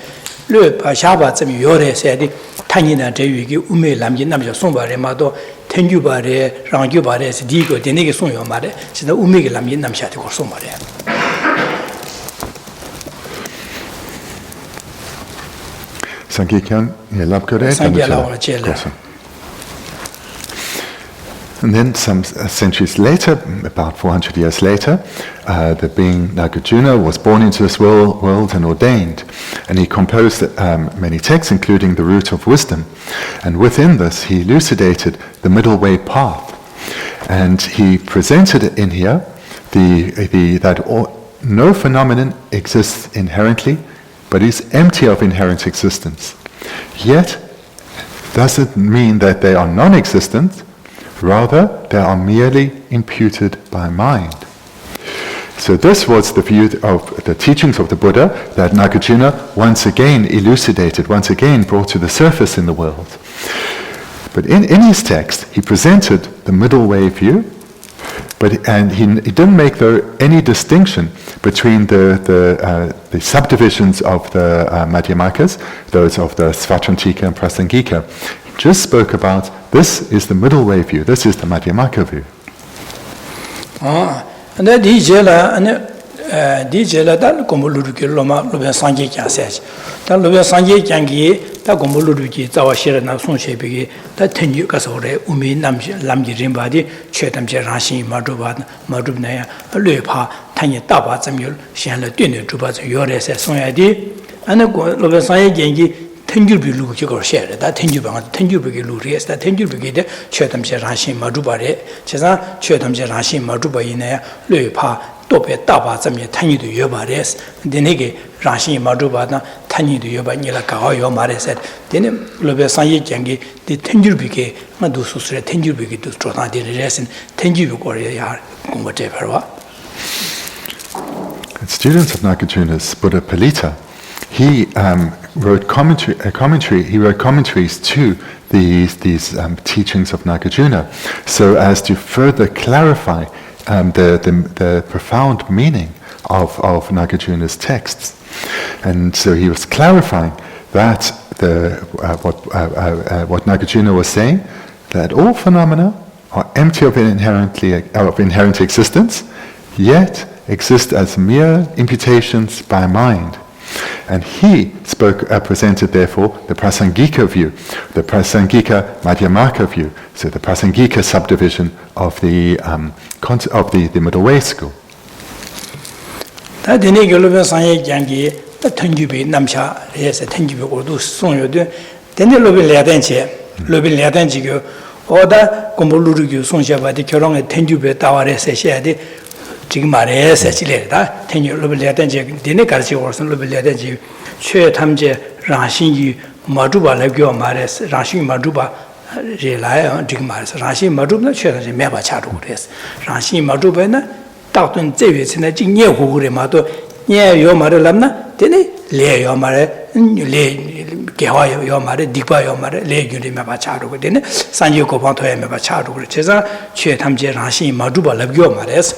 뢰 샤바 점이 요래세디 탄이나 제위기 우메 남기 남자 송바레 마도 텐주바레 랑주바레스 디고 데네게 송요 말에 진짜 우메게 남기 남샤디 고 송바레
Sankikyan yelab kare
sankyala ora chela
And then some centuries later, about 400 years later, the being Nagarjuna was born into this world and ordained. And he composed many texts, including the Root of Wisdom. And within this, he elucidated the middle way path. And he presented in here that no phenomenon exists inherently, but is empty of inherent existence. Yet, doesn't mean that they are non-existent. Rather, they are merely imputed by mind. So this was the view of the teachings of the Buddha that Nagarjuna once again elucidated, once again brought to the surface in the world. But in his text, he presented the middle way view, and he didn't make any distinction between the subdivisions of the Madhyamakas, those of the Svatrantika and Prasangika. Just spoke about this is the middle way view, this is the Madhyamaka view.
And that DJ la dal Gomuluki Loma Luben Sangi can says. That Luben Sangi Gangi, that Gomuluki, Zawashira Nasun Shebi, that 10 Yukasore, Umi Lamji Rimbadi, Chetam Jerashi, Madubnaya, Lupa, Tanya Taba Samuel, Shan Dinu, Jubas, Yores, Sonyadi, and the Luben Sangi Gangi. Tenjubi Luki or share that Tenjubi Luris, that Tenjubi, Chetam Jerashi, Madubare, Chesa, Chetam Jerashi, Maduba in a Lupa, Tope Taba, some Tanya to Yobares, Denege, Rashi, Madubana, Tanya to Yoba Nilaka, your mother said, then Lobe Sanyi Jangi, the Tenjubi, Madusus, Tenjubi to Strota, the rest, and Tenjubi or whatever.
Students of Nagarjuna's Buddha Palita, he wrote commentaries to these teachings of Nagarjuna, so as to further clarify the profound meaning of Nagarjuna's texts. And so he was clarifying that what Nagarjuna was saying, that all phenomena are empty of inherent existence, yet exist as mere imputations by mind. And he presented, therefore, the Prasangika view, the Prasangika Madhyamaka view, so the Prasangika subdivision of the middle way school.
That the Niguluban Sanyi Jangi, the Tenjubi Namcha, yes, a Tenjubi or do Sonyo, then the Lobin Ladanchi, or the Gombolugu Sonja, the Kurong, Tenjubi Taware Seshadi. Jigmare Sechileta, Tenyu Lubilatanji, Dinikarchi or some Lubilatanji, Che Tamje, Rashi, Maduba, Legio Mares, Rashi Maduba, rely on Jigmares, Rashi Maduba, Church, Meba Charudes, Rashi Madubena, Doctor Davis in a Jignia Hurimato, near your mother Lamna, Dini, lay your mare, lay Gehoy your mother, Dipa your mother, lay you in Meba Charu, Dini, Sanyo Copanto Meba Charu, Chesa, Che Tamje, Rashi Maduba, Legio Mares.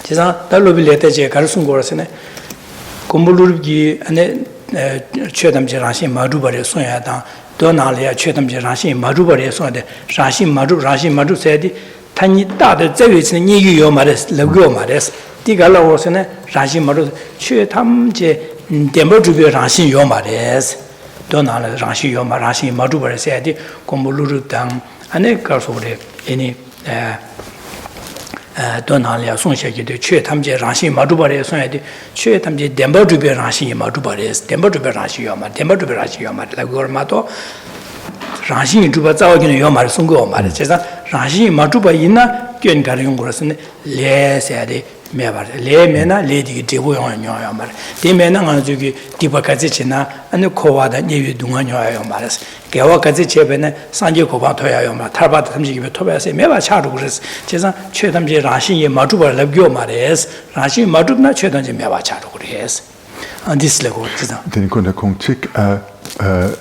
Chesa, that will be later, Carson Gorsene, Kumbulugi, and Chetam Jerashi, Madubari, Soyata, Donalia, Chetam Jerashi, Madubari, Soyade, Rashi Madu said, Tani Dada, Zevis, New Yomares, Lego Mares, Tigala Rosene, Rashi Madu, Chetam Je, Demo to be Rashi Yomares, Donal, Rashi Yomarashi, Madubari said, Kumbulu Dang, and a Carsore, any. Donalia Sonshaki, the Chetamje Rashi Madubare Soyadi, Chetamje Dembo to be Rashi Madubares, Dembo to be Rashi Yoma, Dembo to be Rashi Yoma, like Gormato, Rashi Jubazao in Yomar Sungo, Marchesa, Rashi Maduba Ina, Gun Garungosan, Le Sadi, Mevar, Le Mena, Lady Devo on Yomar, De Mena Anzuki, Dipakazichina, and the Koada Nevi Dunganyo Yomares. Gawakazichebene, Sanji Kobantoya Yoma, Tabat Tamji Tobas, Meva Charugres, Chesa, Chetamji Rashi, Maduba Labio Mares, Rashi Madubna Chetamji Meva Charugres. And this level.
Den kunde Kongchik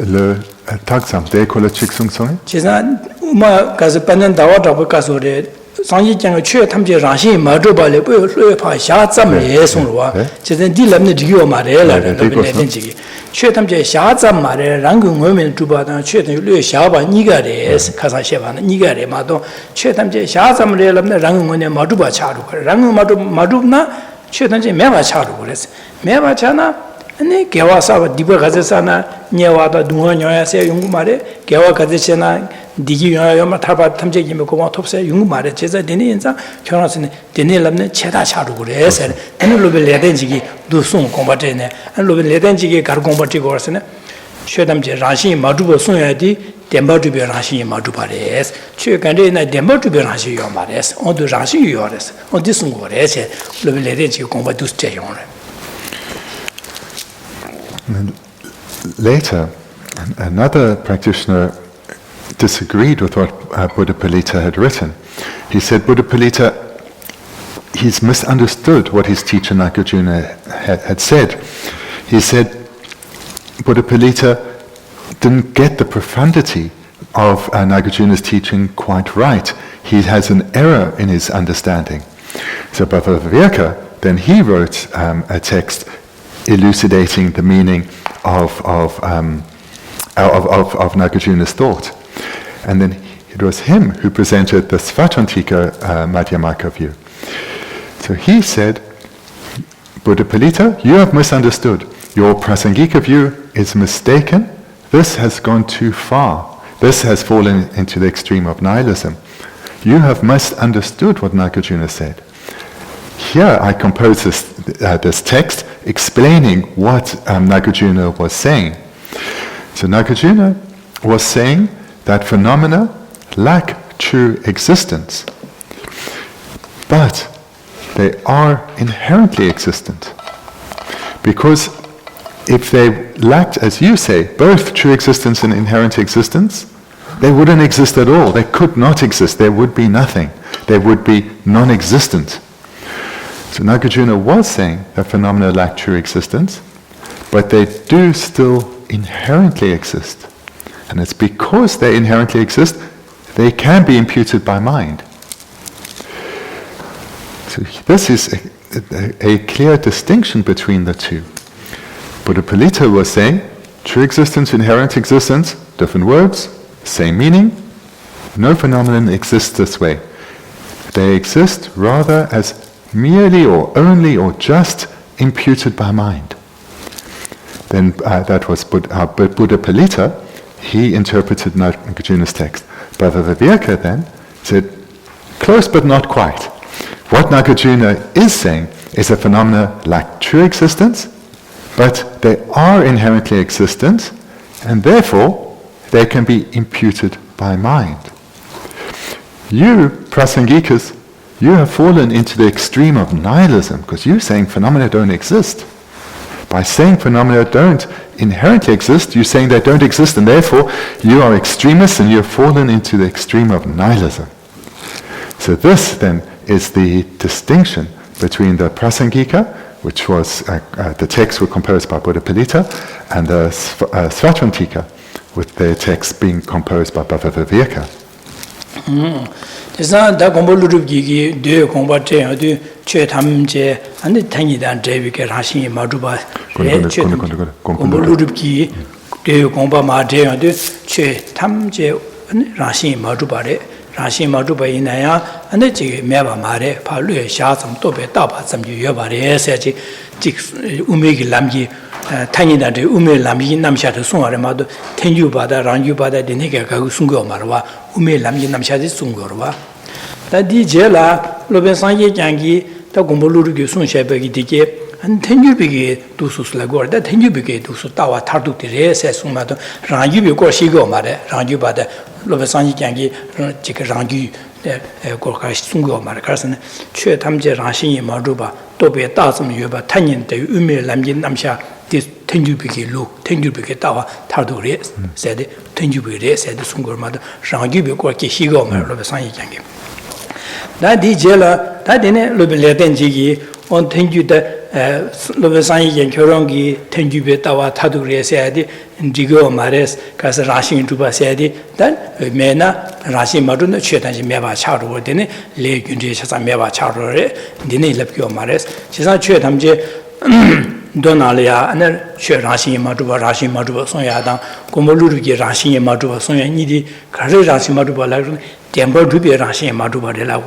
le tagsam, de kola chiksung song?
Chesa, Uma Gazapan Dawata Kasure. Sanji Jang Che Tamji Rashi, Maduba Lepo, Shazam, Yesungwa, Chetan Dilam the Dio Marella, Che Tamji Shazam Mare, Rangung women to Badan, Chetan Shaba, Nigares, Kazasheva, Nigare Mado, Che Tamji Shazam Relam, Rangung and Maduba Charu, Rangung Madubna, Chetanji Meva Charugres, Meva Chana, 아니 개와사 디버 가제사나 녀와다 두어녀야세 용구 말에 개와 가제세나 디기 요마 타바 탐제기면 고마 톱세 용구 말에 제자 되는 인자 결혼하서는 되는 람네 체다 차로 그래서 되는 로벨 레덴지기 두송 공바제네 안 로벨 레덴지기 가르 공바지고 와서는 쉐담제 라시 마두버 송야디 덴바두베 라시 마두바레스 최간데나 덴바두베 라시 요 말레스 온도 라시 요레스 온디 송고레세 로벨 레덴지기 공바두스제 용레.
And later, another practitioner disagreed with what Buddha Palita had written. He said Buddha Palita, he's misunderstood what his teacher Nagarjuna had said. He said Buddha Palita didn't get the profundity of Nagarjuna's teaching quite right. He has an error in his understanding. So Bhavaviveka, then he wrote a text elucidating the meaning of Nagarjuna's thought. And then it was him who presented the Svatantika Madhyamaka view. So he said, Buddha Palita, you have misunderstood. Your Prasangika view is mistaken. This has gone too far. This has fallen into the extreme of nihilism. You have misunderstood what Nagarjuna said. Here I composed this text explaining what Nagarjuna was saying. So Nagarjuna was saying that phenomena lack true existence, but they are inherently existent. Because if they lacked, as you say, both true existence and inherent existence, they wouldn't exist at all. They could not exist. There would be nothing. They would be non-existent. So Nagarjuna was saying that phenomena lack true existence, but they do still inherently exist. And it's because they inherently exist, they can be imputed by mind. So this is a clear distinction between the two. Buddha Palita was saying, true existence, inherent existence, different words, same meaning. No phenomenon exists this way. They exist rather as merely or only or just imputed by mind. Then that was Buddha Palita. He interpreted Nagarjuna's text. Bhavaviveka then said, close but not quite. What Nagarjuna is saying is that phenomena lack true existence, but they are inherently existent, and therefore they can be imputed by mind. You, Prasangikas, you have fallen into the extreme of nihilism because you're saying phenomena don't exist. By saying phenomena don't inherently exist, you're saying they don't exist, and therefore you are extremists and you have fallen into the extreme of nihilism. So this then is the distinction between the Prasangika, which was the texts were composed by Buddha Palita, and the Svatantika, with their texts being composed by Bhavaviveka.
Tesa da gombo lurubgi de gomba che adu che tamje ane tangi dan debike rashi maduba gombo lurubgi de gomba ma de adu che tamje rashi maduba re rashi maduba inaya ane ji meba mare pa lue sha sam to be da ba sam ju yo ba re se ji ji umegi lamgi tangi dan de ume lamgi namsha de songare ma do tenju ba da rangju ba da de ne ga ga sunggo marwa ume lamgi namsha de sungorwa da di je la loben sangye jangi da gombo luru ge sung she be gi dike an tenju be ge du su la gor da tenju be ge du su ta wa thar du de re se sung ma do rangju be ko shi go ma de rangju ba da loben sangye jangi ji ge rangju de ko ka sung go ma ka san che tam je rangshi ma ru ba to be da zum yue ba tan yin de ume lamgi namsha de tenju be ge lu tenju be ge ta wa thar du re se de tenju be re se de sung go ma do rangju be ko ke shi go ma loben sangye jangi da di jela da dene lobe leden jigi on tenju da lobe sanyi yen kyorongi tenju be tawa tadu re seadi digo mares kas rashin tuba seadi dan mena rashin madun chetan ji meba charu dene le gyunje chasa meba charu re dine lapkyo mares chisa chetam je donalia ane che rashin maduba sonya da gomoluru ge rashin maduba sonya ni di kare rashin maduba la Temba Dubi Rashi Maduba de la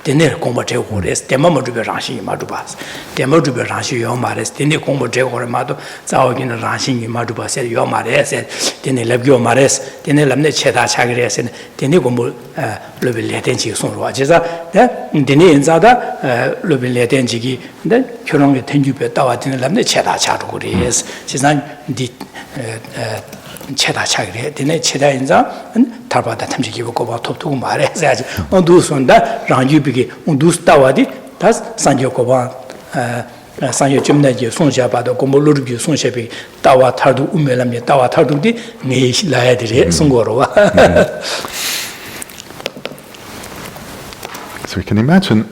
Dene Combo Teores, Temba Dubi Rashi Madubas, Temba Dubi Rashi Yomares, Dene Combo Teoremato, Zawagin Rashi Maduba said Yomares, Dene Labio Mares, Dene Lamne Cheta Chagres, and Dene Combo Lubiletenchi Son Rogeza, Dene Zada, Lubiletenchi, then Kurong Tenjupe Tawa Dene Lamne Cheta Chaguris, she's not the Cheta Chagre, Dene Cheta Inza, and Tabata Tamjigo top to Mare, on do Sunda, Ranjubi, on do Stawadi, that's Sanjokoba, Sanjo Jumnaji, Sonjabado, Gomolurbi, Sonshabi, Tawa Tardu Umelami, Tawa Tardudi, Nish Laedi, Songoro.
So we can imagine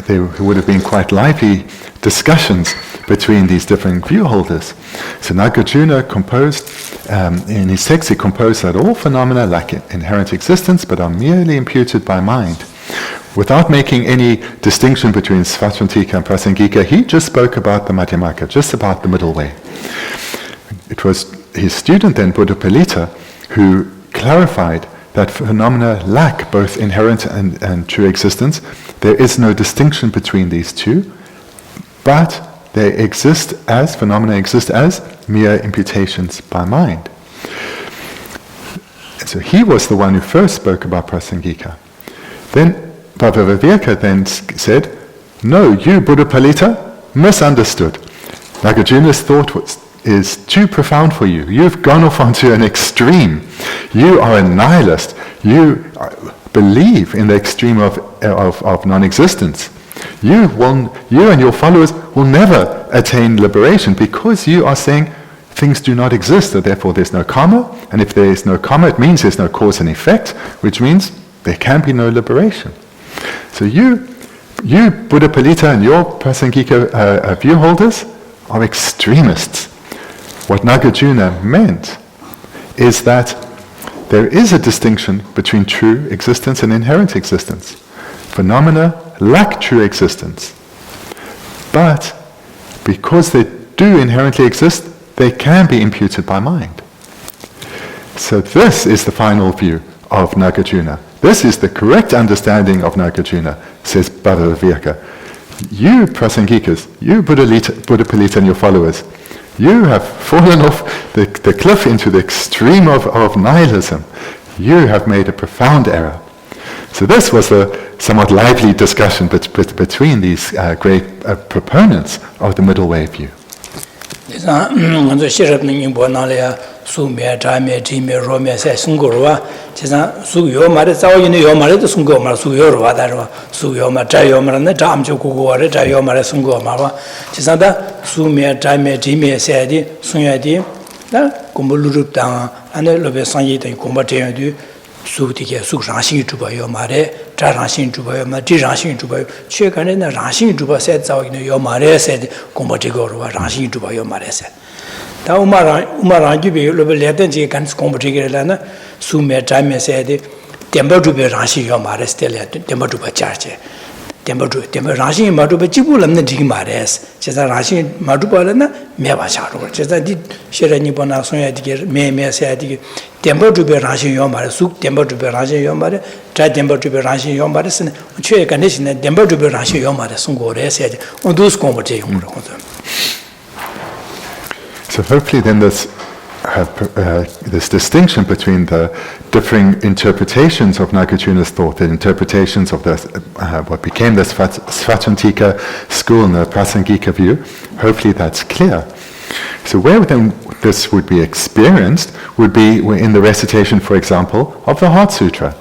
there would have been quite lively discussions between these different view holders. So Nagarjuna composed, in his text he composed that all phenomena lack inherent existence but are merely imputed by mind. Without making any distinction between Svatantika and Prasangika, he just spoke about the Madhyamaka, just about the middle way. It was his student then, Buddha Palita, who clarified that phenomena lack both inherent and true existence. There is no distinction between these two, but they exist as, phenomena exist as mere imputations by mind. And so he was the one who first spoke about Prasangika. Then Bhavaviveka then said, no, you Buddha Palita misunderstood. Nagarjuna's thought is too profound for you. You've gone off onto an extreme. You are a nihilist. You believe in the extreme of non-existence. You and your followers will never attain liberation because you are saying things do not exist, so therefore there's no karma, and if there is no karma, it means there's no cause and effect, which means there can be no liberation. So you Buddha Palita and your Prasangika view holders are extremists. What Nagarjuna meant is that there is a distinction between true existence and inherent existence. Phenomena lack true existence, but because they do inherently exist, they can be imputed by mind. So this is the final view of Nagarjuna. This is the correct understanding of Nagarjuna, says Bhavaviveka. You Prasangikas, you Buddha Palita and your followers, you have fallen off the cliff into the extreme of nihilism. You have made a profound error. So this was a somewhat lively discussion between these great proponents of the middle way view.
Sukti suk rangsing juba yo mare, tra rangsing juba yo mare, di rangsing juba yo, che kane na rangsing juba set zawa yo mare set, gomba tigo ruwa rangsing juba yo mare set. Ta uma rangyu bi lobe leten chi kan gomba tigo la na, su me tra me set, temba juba rangsing yo mare set, temba juba charche. Temba rangsing ma juba jibu lamne digi mare set, cheza rangsing ma juba la na, me ba charu. Cheza di shira nipo na sonya digi, me set digi, tempo to be ranching yomare, suk tempo to be ranching yomare, try tempo to be ranching yomare, and che condition and tempo to be ranching yomare, sungore said, on those combating.
So hopefully then this distinction between the differing interpretations of Nagarjuna's thought, the interpretations of the what became the Svatantika school and the Prasangika view, hopefully that's clear. So where then this would be experienced would be in the recitation, for example, of the Heart Sutra.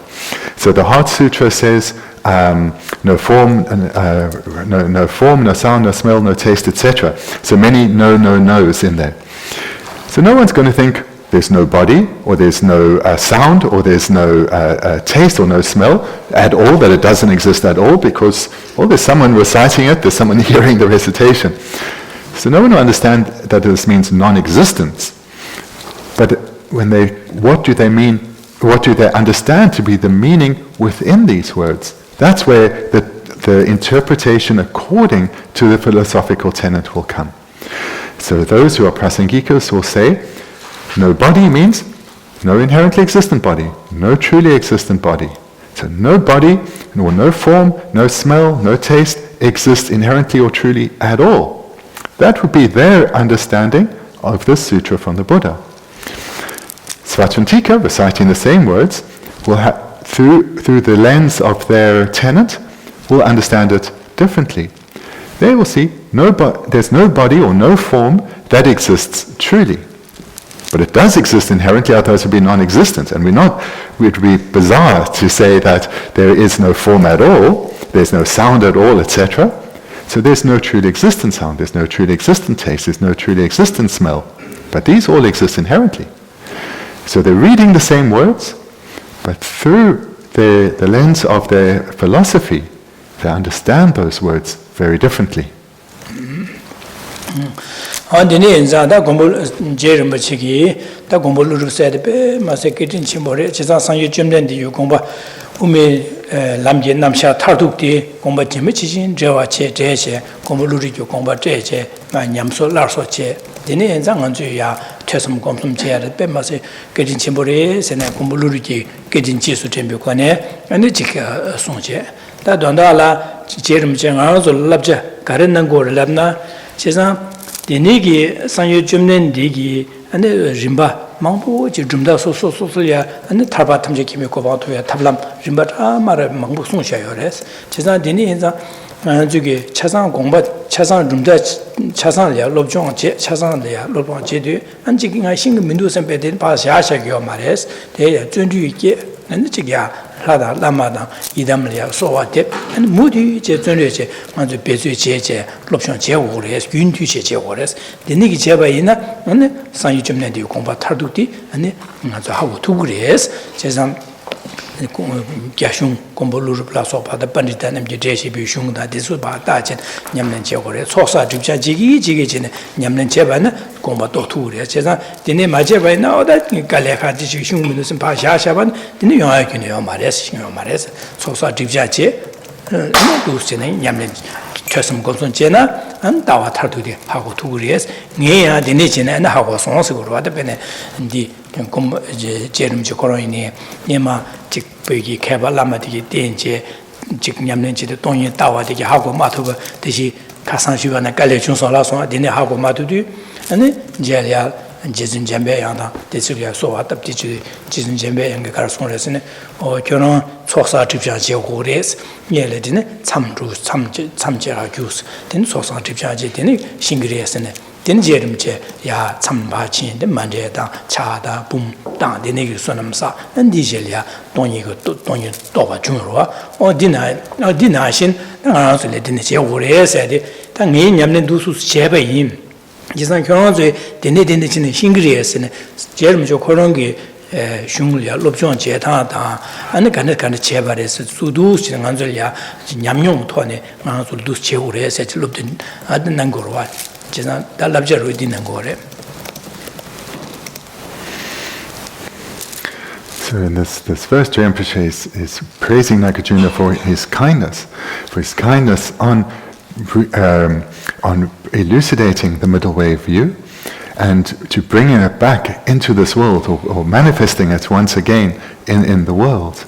So the Heart Sutra says, no form, no form, no sound, no smell, no taste, etc. So many no's in there. So no one's going to think there's no body, or there's no sound, or there's no taste, or no smell at all, that it doesn't exist at all, because, well, there's someone reciting it, there's someone hearing the recitation. So no one will understand that this means non-existence. But what do they mean? What do they understand to be the meaning within these words? That's where the interpretation according to the philosophical tenet will come. So those who are prasangikas will say, no body means no inherently existent body, no truly existent body. So no body, nor no form, no smell, no taste exists inherently or truly at all. That would be their understanding of this sutra from the Buddha. Svatantika, reciting the same words, will through the lens of their tenet, will understand it differently. They will see there's no body or no form that exists truly. But it does exist inherently, otherwise it would be non-existent. And it would be bizarre to say that there is no form at all, there's no sound at all, etc. So there's no truly existent sound, there's no truly existent taste, there's no truly existent smell. But these all exist inherently. So they're reading the same words, but through the lens of their philosophy, they understand those words very differently.
Andini inza da gombol jerimba chigi da gombol rusede be masekitin chimbore chisa sangyu chimden di gomba umi lamje namsha thardukti gomba chimi chijin jewa che jeche gombol uri jo gomba jeche ma nyamso larso che dini inza nganju ya thesum gomsum che ya be mase ketin chimbore sene gombol uri ki ketin chisu tembe kone ane chika songche da donda la jerim che ngazo labja garen nangor labna chisa Denigi Sanyo Jumnen Digi and Rimba Mambu Jumda Soya and the Tabatam Kimiko Batuya Tablam Rimba Mara Mambu Sunsha Yores, Chazan Dini Zugi Chazan Gombat Chazan Rumda Chazanlia Lobjong Chazanlia Lobon Jedu and Jigging I sing Mindus and Bedin Pasha Mares, they are Jundu and the Chigia. Rada Lama Idamlia Soate and Moody Jetunche on the Bezu Cheche, Loption Chewores, Guntu Chewores, the Niki Chebaina, and the Sanjum Nadi Combat Tarduti, and the How to Grace, Chesam Gashung, Combolur Plasopa, the Panditan and Jeshi Bishung, that this was Batachen, Yamlan Chewore, Sosa, Jigi, Jigin, Yamlan Chebana, Combat Tour, Chesa, the name I by now that Galeka Jishung and Pasha Shaban, the New York in your Mares, Sosa Jibjache, Lucine, Yamlan, Chesum Gonson Jena, and Dawa Tartudi, how 2 years, near the nation and how was also rather than the Jerum Jokoroni, Nema, Chikpegi, Kaba Lama, the Danger, Chiknyamlenchi, the Tony Tawa, the Hago Matuba, the Shi Kasanshu and the Galechun Solason, the Hago Matudu, and the Jelia and Jason Jambe, the Suria so at the teacher, Jason Jambe and the Carson Resin, or Jono, Sosa Tripja Gores, Yeledine, some juice, some Jera juice, then Sosa Tripja, then Shingrias and then Jerimche, Ya, some Bachin, the Manjeta, Chada, Boom, down the Negusunamsa, and Digelia, Tony Toba Junroa, or Dinashin, and also let the Jewore said it, Tangin Yamlen Dusus Cheba him. Jisan Kyoranzo, the Nedin Shingrias and Jeremjo Korongi, Shunglia, Lobjon Jetata, and the kind of Chevares, Sudus, and Anzolia, Yamyong Tone, Mansul Cheure, said Lupton at the Nangorwa. Jisan, the Labja within Angore.
So in this verse, Rinpoche is praising Nagarjuna for his kindness on elucidating the middle way view and to bringing it back into this world or manifesting it once again in the world.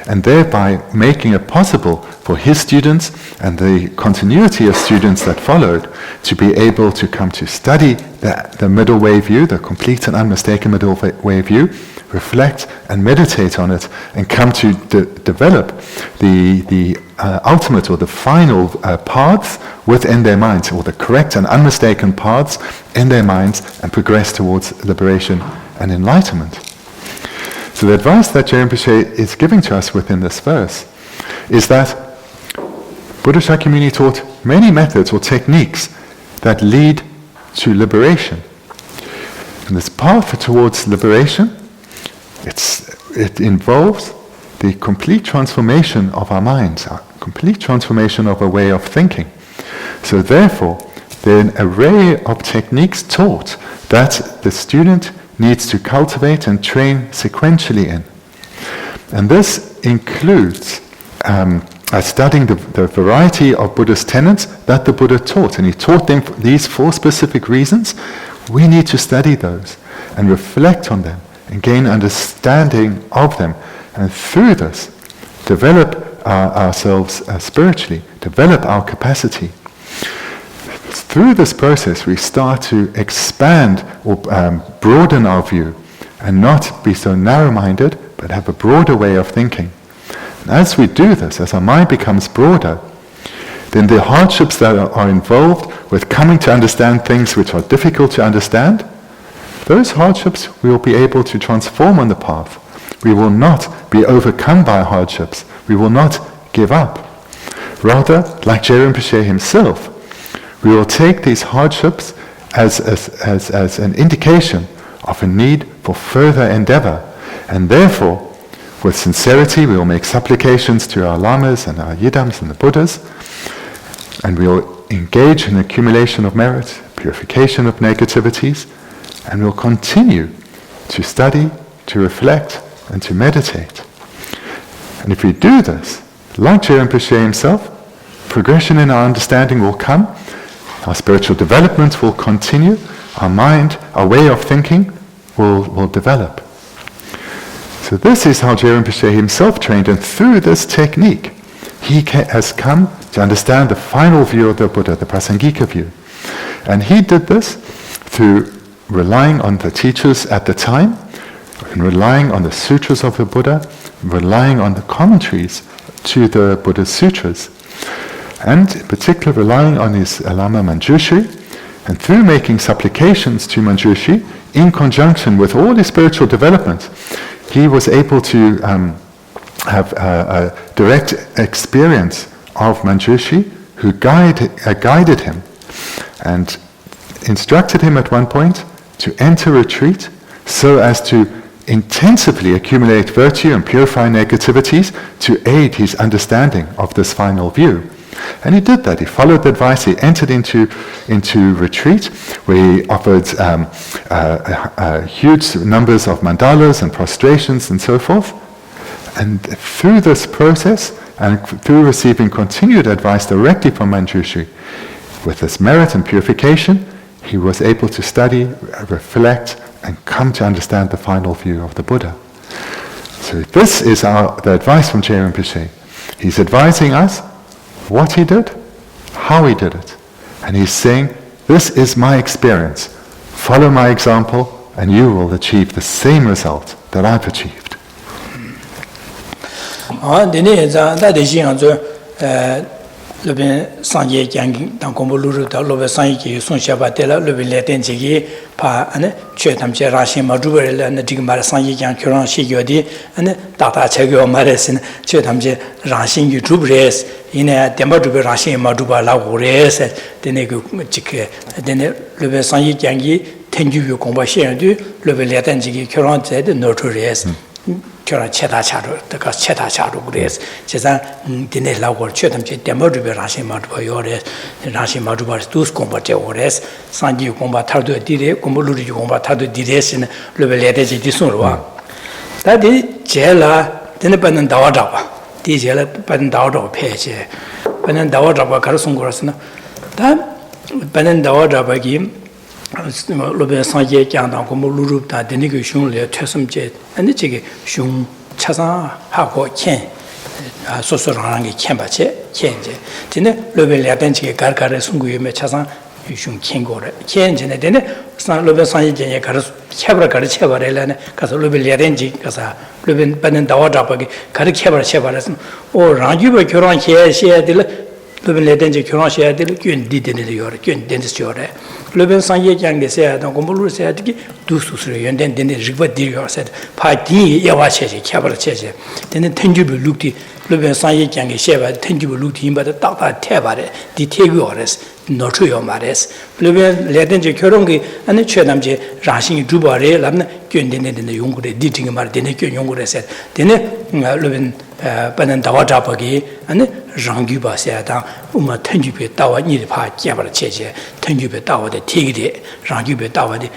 And thereby making it possible for his students and the continuity of students that followed to be able to come to study the middle way view, the complete and unmistaken middle way view, reflect and meditate on it, and come to develop the ultimate or the final paths within their minds, or the correct and unmistaken paths in their minds, and progress towards liberation and enlightenment. So the advice that Rinpoche is giving to us within this verse is that Buddha Shakyamuni taught many methods or techniques that lead to liberation. And this path towards liberation, it involves the complete transformation of our minds, a complete transformation of a way of thinking. So therefore, there are an array of techniques taught that the student needs to cultivate and train sequentially in. And this includes studying the variety of Buddhist tenets that the Buddha taught. And he taught them these 4 specific reasons. We need to study those and reflect on them and gain understanding of them. And through this, develop ourselves spiritually, develop our capacity. Through this process, we start to expand or broaden our view and not be so narrow-minded, but have a broader way of thinking. And as we do this, as our mind becomes broader, then the hardships that are involved with coming to understand things which are difficult to understand, those hardships we will be able to transform on the path. We will not be overcome by hardships. We will not give up. Rather, like Geshe Rinpoche himself, we will take these hardships as an indication of a need for further endeavor. And therefore, with sincerity, we will make supplications to our lamas and our yidams and the Buddhas, and we will engage in accumulation of merit, purification of negativities, and we will continue to study, to reflect, and to meditate. And if we do this, like Geshe Rinpoche himself, progression in our understanding will come, our spiritual development will continue, our mind, our way of thinking will develop. So this is how Geshe Rinpoche himself trained, and through this technique, he has come to understand the final view of the Buddha, the Prasangika view. And he did this through relying on the teachers at the time, and relying on the sutras of the Buddha, relying on the commentaries to the Buddha's sutras, and in particular relying on his Lama Manjushri, and through making supplications to Manjushri, in conjunction with all his spiritual development, he was able to have a direct experience of Manjushri, who guided him and instructed him at one point to enter retreat so as to intensively accumulate virtue and purify negativities to aid his understanding of this final view. And he did that. He followed the advice. He entered into retreat, where he offered huge numbers of mandalas and prostrations and so forth. And through this process, and through receiving continued advice directly from Manjushri, with this merit and purification, he was able to study, reflect, and come to understand the final view of the Buddha. So this is the advice from Geshe Rinpoche. He's advising us what he did, how he did it. And he's saying, this is my experience. Follow my example, and you will achieve the same result that I've achieved.
Lubin Sanje Yang Dankombo Luru, Lubin Sanji, Sun Shabatella, Lubin Letenji, Pa, and Chetamche Rashim Maduber, and the Digmar Sanji Yang Kuran Shigodi, and Tata Chego Maresin, Chetamche Rashim Yutubres, in a Demaduber Rashim Maduba Laures, the Nego Chike, then Lubin Sanji Yangi, Tenju Combashi, Lubin Letenji, Kuran said, Notorious. Kura cheta charu, taka cheta charu gures. Chesa dine lagor chetam che demodube rashi maduba yores, rashi maduba dus komba che ores, sanji komba tardo dire, komba luri komba tardo dire sin lube lete che disunruwa. Ta di jela dine panan dawa jaba, di jela panan dawa jaba peche, panan dawa jaba kar sungurasina. Ta panan dawa jaba ki Lubin Sanje Yang Dankombo Luru, the Bendigo Shun Le Tesum Jet, and the Chig Shun Chazan Hako Ken, Sosorangi Kembache, Kenje. Then Lubin Latenchi Gargare Sungu Chazan, Shun Kengore, Kenjene, then San Lubin Sanje Garas, Chabra Garchevarela, Casa Lubin Latenji, Casa Lubin Banan Dawajapagi, Karikabra Chevaras, or Ranjuba Kuran here, she had Lubin Latenji Kuran, she had Gun did in the York, Gun dentist Yore. Lubin Sanje Yang said, Dankombo said, do Susri, and then the River Dior said, Pati Yawache, Cabra Cheche. Then the tangible looked Lubin Sanje Yang Sheva, tangible looked him, but the Tata Tabare, the Tegores, Notuyo Mares. Lubin Latenji Kurongi, and the Chedamje, Rashing Dubare, Lamna, Gundin in the Yungre, Ditting Martinic Yungre said. Then Lubin Banan Dawajapagi, and Ranguba said, Uma Tangibe Dawa Nipa Cabra Cheche, Tangibe Dawa the Tigre, Rangibe Dawa the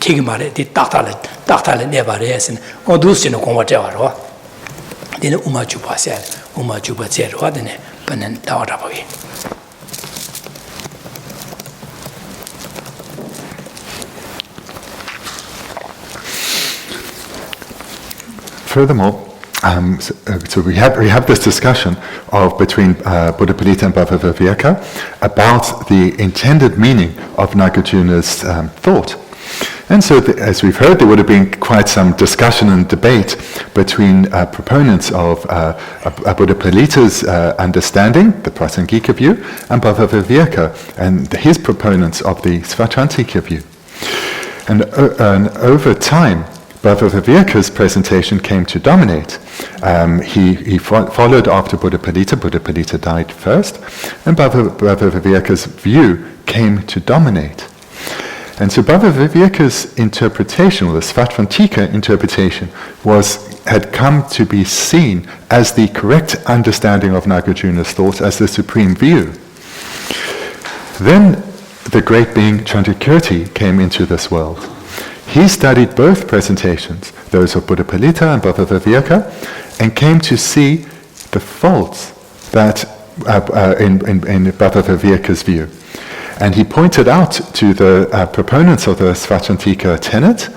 Tigmare, the Tactile never is, and all those in a combatera. Then Uma Juba said, Uma Juba said, what in it, Banan Dawajapagi.
furthermore, so we have this discussion between Buddha Palita and Bhavavivyeka about the intended meaning of Nagarjuna's thought. And so, as we've heard, there would have been quite some discussion and debate between proponents of Buddha Palita's understanding, the Prasangika view, and Bhavavivyeka, and his proponents of the Svatantika view. And over time, Bhavavivyeka's presentation came to dominate. He followed after Buddha Palita. Buddha Palita died first, and Bhavavivyeka's view came to dominate. And so Bhavavivyeka's interpretation, or the Svatantika interpretation, had come to be seen as the correct understanding of Nagarjuna's thoughts, as the supreme view. Then the great being Chandrakirti came into this world. He studied both presentations, those of Buddha Palita and Bhavavivyeka, and came to see the faults that in Bhavavivyeka's view. And he pointed out to the proponents of the Svatantika tenet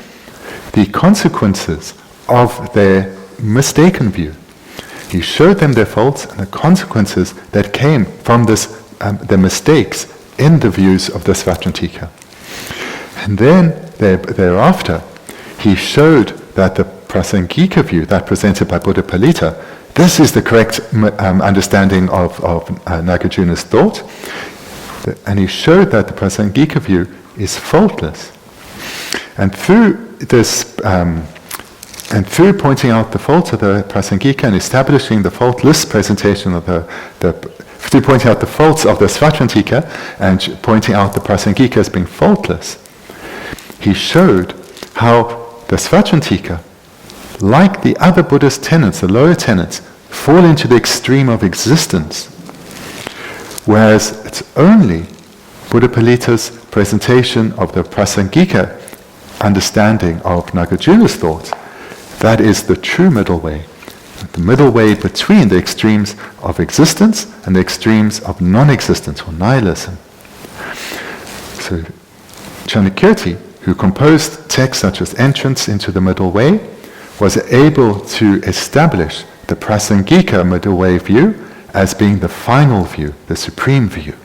the consequences of their mistaken view. He showed them their faults and the consequences that came from the mistakes in the views of the Svatantika. And then thereafter, he showed that the Prasangika view, that presented by Buddha Palita, this is the correct understanding of Nagarjuna's thought. And he showed that the Prasangika view is faultless. And through this, and through pointing out the faults of the Prasangika and establishing the faultless presentation of through pointing out the faults of the Svatantika and pointing out the Prasangika as being faultless, he showed how the Svatantika, like the other Buddhist tenets, the lower tenets, fall into the extreme of existence. Whereas it's only Buddha Palita's presentation of the Prasangika understanding of Nagarjuna's thought that is the true middle way. The middle way between the extremes of existence and the extremes of non-existence or nihilism. So Chandrakirti, who composed texts such as Entrance into the Middle Way, was able to establish the Prasangika middle way view as being the final view, the supreme view.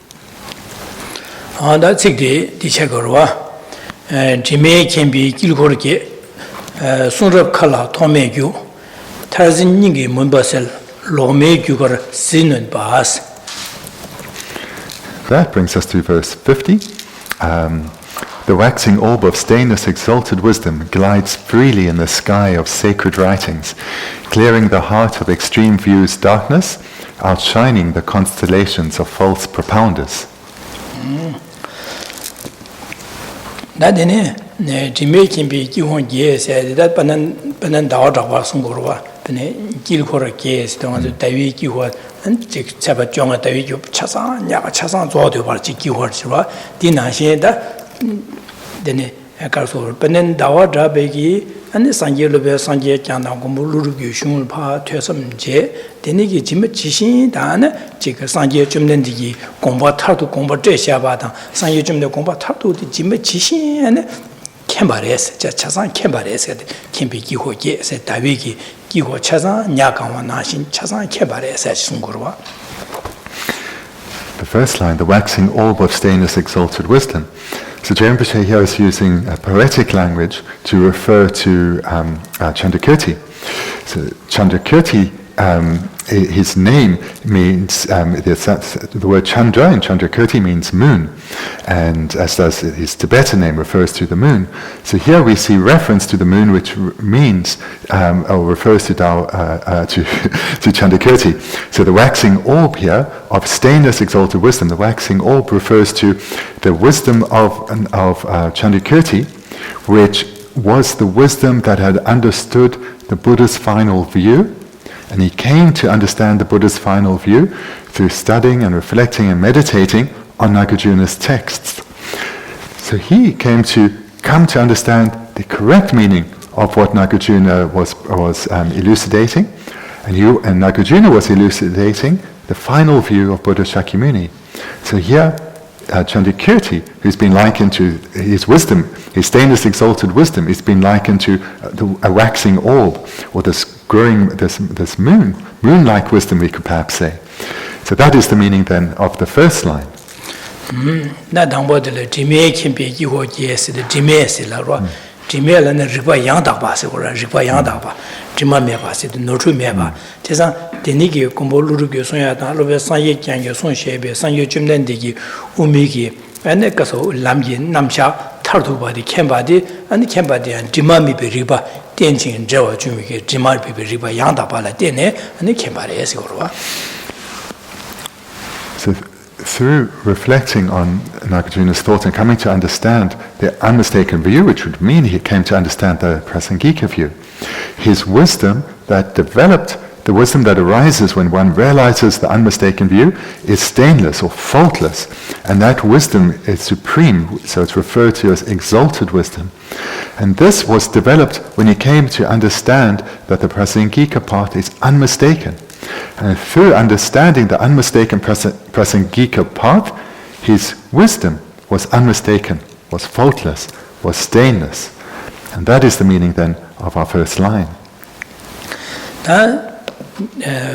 That's it. The Chagorwa, Jimmy can be Gilgorke, Sunrab Kala, Tomegu, Tarzini Mumbasel, Lome Gugor, Sinun Bas.
That brings us to verse 50. The waxing orb of stainless exalted wisdom glides freely in the sky of sacred writings, clearing the heart of extreme views' darkness, outshining the constellations of false propounders.
That in it, Jimmy can be given yes, that Banan Daughter was Sungurwa, Gilkora case, the one that David Giwa, and Sabat Jonga David Chasan, Chasan, Zodu, Giwa, Dina Sheda, then a castle, Banan Daughter Begi. And the Sanjay Lube Sanjay Chandakumbu Lurgu Shun Pa Tuasam Je, Denigi Jim Chishin Dan, Chika Sanjay Jumdendi, Gomba Tartu Gomba Jeshabata, Sanjay Jum the Gomba Tartu, the Jim Chishin and Kembares, Chasan Kembares, Kimpi Giho, said Daviki, Giho Chazan, Yakawa Nashin, Chasan Kembares at Sungurwa.
The first line, the waxing orb of stainless exalted wisdom. So Rinpoche here is using a poetic language to refer to Chandrakirti. So Chandrakirti, his name means, the word Chandra in Chandrakirti means moon, and as does his Tibetan name refers to the moon. So here we see reference to the moon, which means, or refers to Chandrakirti. So the waxing orb here of stainless exalted wisdom, the waxing orb refers to the wisdom of Chandrakirti, which was the wisdom that had understood the Buddha's final view. And he came to understand the Buddha's final view through studying and reflecting and meditating on Nagarjuna's texts. So he came to understand the correct meaning of what Nagarjuna was elucidating, and Nagarjuna was elucidating the final view of Buddha Shakyamuni. So here, Chandrakirti, who's been likened to his wisdom, his stainless exalted wisdom, has been likened to a waxing orb, or this growing this moon-like wisdom, we could perhaps say. So that is the meaning then of the first line.
Na dangbo de le jime kimpe ji ho je se de jime se la ro jime la ne riba yang da ba se ko ra riba yang da ba jima me ba se de no chu me ba te san de ni ge kombo lu ru ge son ya da lo be san ye kyang ge son she be san ye chum den de gi u mi gi ane ka so lam yin nam sha thar du ba de khem ba de ane khem ba de jima mi be riba tian jing zhe wa ju mi ge jima be riba yang da ba la de ne ane khem ba re se ko ro.
So through reflecting on Nagarjuna's thought and coming to understand the unmistaken view, which would mean he came to understand the Prasangika view, his wisdom that developed, the wisdom that arises when one realizes the unmistaken view, is stainless or faultless, and that wisdom is supreme, so it's referred to as exalted wisdom. And this was developed when he came to understand that the Prasangika path is unmistaken. And through understanding the unmistaken Prasangika path, his wisdom was unmistaken, was faultless, was stainless. And that is the meaning then of our first line.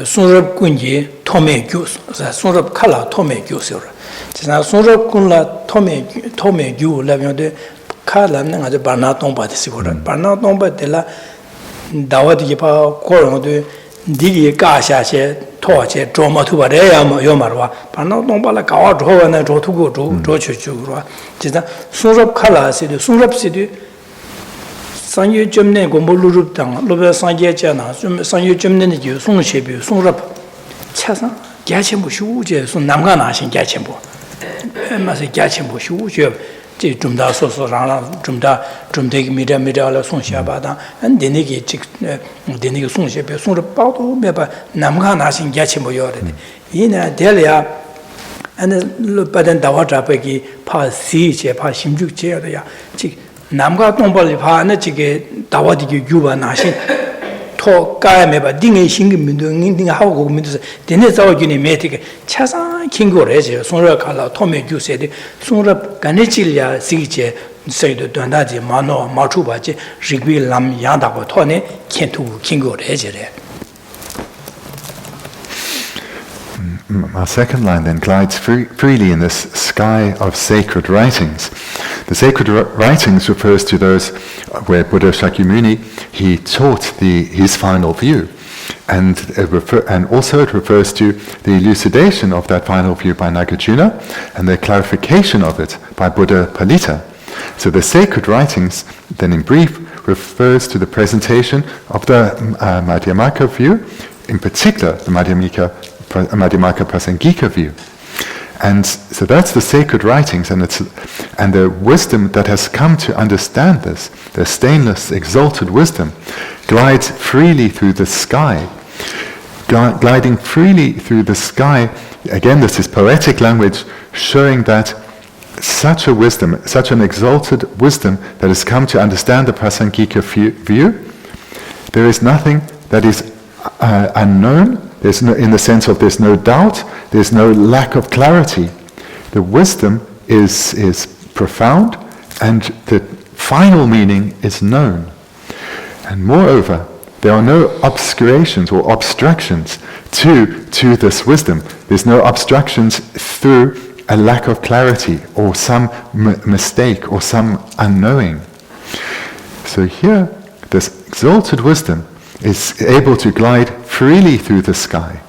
Sunrab kunji tome gyus, sunrab kala tome gyus yor. Sunrab kunla tome gyu labyonde kala nga de barna tongpa de sigura. Barna tongpa de la dawa de pa korong de digi ka sha che to che zho ma tu ba re ya ma yo ma ro ba na dong ba la ka wa zho wa na zho tu go zho chu chu ro ji da sun rab khala se de sun rab se de san yu jum ne go mo lu ru dang lo ba san ye cha na san yu jum ne ne ji sun she bi sun rab cha sa jia qian bu shu je sun nam ga na xin jia qian bu ma se jia qian bu shu je这中大说让中大米的了送下吧当，的那个的那个送下别送着包都没把，那么看那些家钱不要的，因呢这里啊，那把人大话这边给怕死些怕心就这样的呀，这那么看东北里怕那这个大话的个有吧那些。토 까야메 봐 딩의 신금민도 딩 하고 민도 되네 자오기네 메티게 차상 킹고래죠 손으로 갈라 토메 주세데 손으로 간에질야 시게 세도 단다지 마노 마추바지 리비 람 야다고 토네 켄투 킹고래지래.
Our second line then glides freely in this sky of sacred writings. The sacred writings refers to those where Buddha Shakyamuni, he taught his final view. And also it refers to the elucidation of that final view by Nagarjuna and the clarification of it by Buddha Palita. So the sacred writings, then in brief, refers to the presentation of the Madhyamaka view, in particular the Madhyamaka Prasangika view. And so that's the sacred writings and the wisdom that has come to understand this, the stainless, exalted wisdom, glides freely through the sky. Gliding freely through the sky, again this is poetic language showing that such a wisdom, such an exalted wisdom that has come to understand the Prasangika view, there is nothing that is unknown. There's no, in the sense of there's no doubt, there's no lack of clarity. The wisdom is profound and the final meaning is known. And moreover, there are no obscurations or obstructions to this wisdom. There's no obstructions through a lack of clarity or some mistake or some unknowing. So here, this exalted wisdom is able to glide freely through the sky,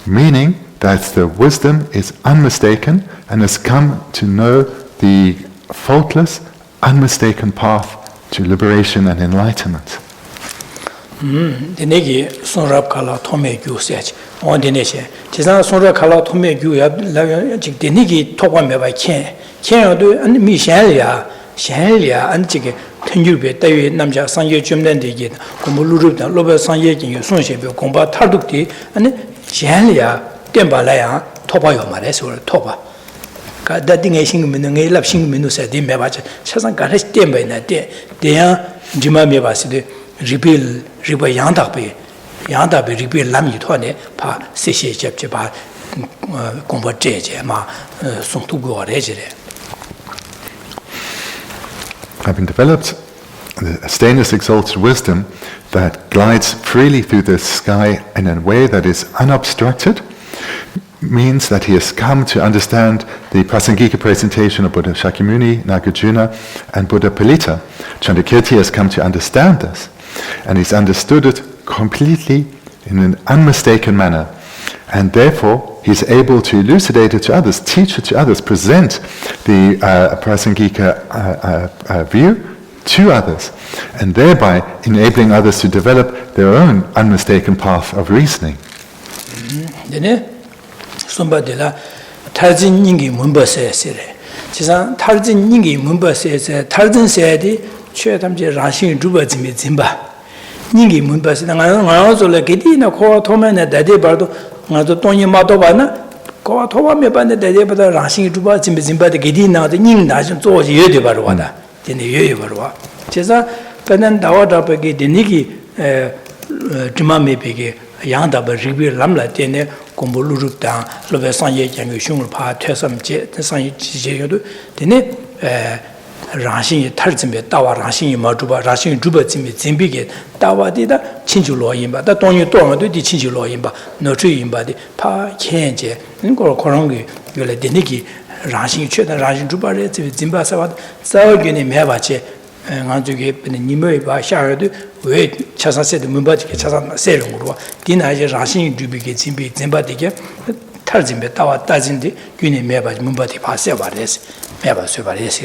meaning that the wisdom is unmistaken and has come to know the faultless, unmistaken path to liberation and enlightenment.
Denegi sonrab kala tome gyu sech on deneche chisa sonrab kala tome gyu ya jik denegi tokwa me ba ken do an mi shan ya an jik tenju be dawi namja sangye jumden de ge ko mu lu ru da lo ba sangye jin yu son she be gong ba tar duk de an shan ya den ba la ya toba yo ma le so toba ka da ding e sing min nge lap sing min no se de me ba cha sang ga re den ba na de ya jima me ba si de ribil riba yangdabe ribil lam yi to ne pa se she jeb je ba gong ba je je ma song tu go re je.
Having developed the stainless exalted wisdom that glides freely through the sky in a way that is unobstructed, means that he has come to understand the Prasangika presentation of Buddha Shakyamuni, Nagarjuna, and Buddha Palita. Chandrakirti has come to understand this, and he's understood it completely in an unmistaken manner. And therefore, he's able to elucidate it to others, teach it to others, present the Prasangika view to others, and thereby enabling others to develop their own unmistaken path of reasoning.
Sumbadila Tarzin Ningi Mumba says, Chisan Tarzin Ningi Mumba says, Tarzin said, Chetamji Rashin Juba Zimba. Ningi Mumba said, I also like it in a core Toman at the day Bardo, Tony Matobana, Koa Tova Mebana, the day, but the Rashin Juba Zimba, the Gedina, the Ning Nation, so Yedi Barwada, then the Yevarwa. Chesa, Penan Dawada Pegi, the Niki Jumami Pegi, Yanda, but Ribi Lamla, Tene. Kumbuluruta, Lovesanye, Yang Shung Pa, Tesam Jet, the San Jidu, Dene Rashin Tarzimbe, Tawa Rashin Majuba, Rashin Juba Zimbigate, Tawa dida, Chinjulo Imba, that don't you don't do the Chinjulo Imba, no tree imba, the Pa Kenje, and go Korongi, you let the Niki, Rashin Chet, Rashin Juba, Zimba Sawad, Zawgini Mevache, and to get the Nimue by Sharadu, wait, Chasa said the Mumbati, Chasa Serumua, Dina Rashin Dubiki, Zimbi, Zimbati, Tarzimbe, Tawa, Tazindi, Guni Meba, Mumbati, Pasevades, Meba Suvares.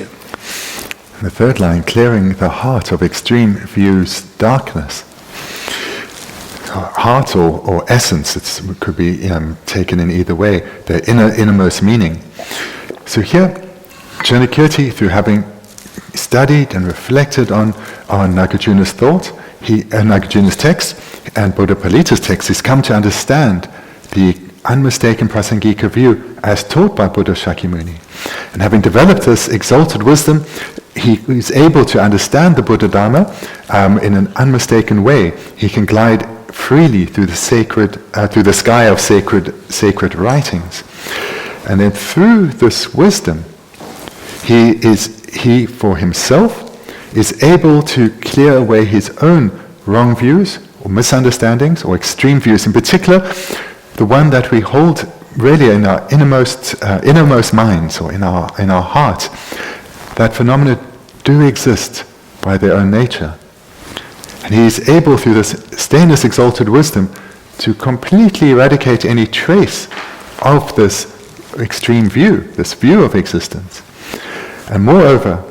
The third line, clearing the heart of extreme views, darkness. Heart or essence, it could be taken in either way, the innermost meaning. So here, Chandrakirti, through having studied and reflected on Nagarjuna's thought, Nagarjuna's text, and Buddha Palita's text, he's come to understand the unmistaken Prasangika view as taught by Buddha Shakyamuni. And having developed this exalted wisdom, he is able to understand the Buddha Dharma in an unmistaken way. He can glide freely through the sky of sacred writings. And then through this wisdom, he for himself is able to clear away his own wrong views or misunderstandings or extreme views, in particular the one that we hold really in our innermost minds or in our heart, that phenomena do exist by their own nature. And he is able, through this stainless exalted wisdom, to completely eradicate any trace of this extreme view, this view of existence. And moreover,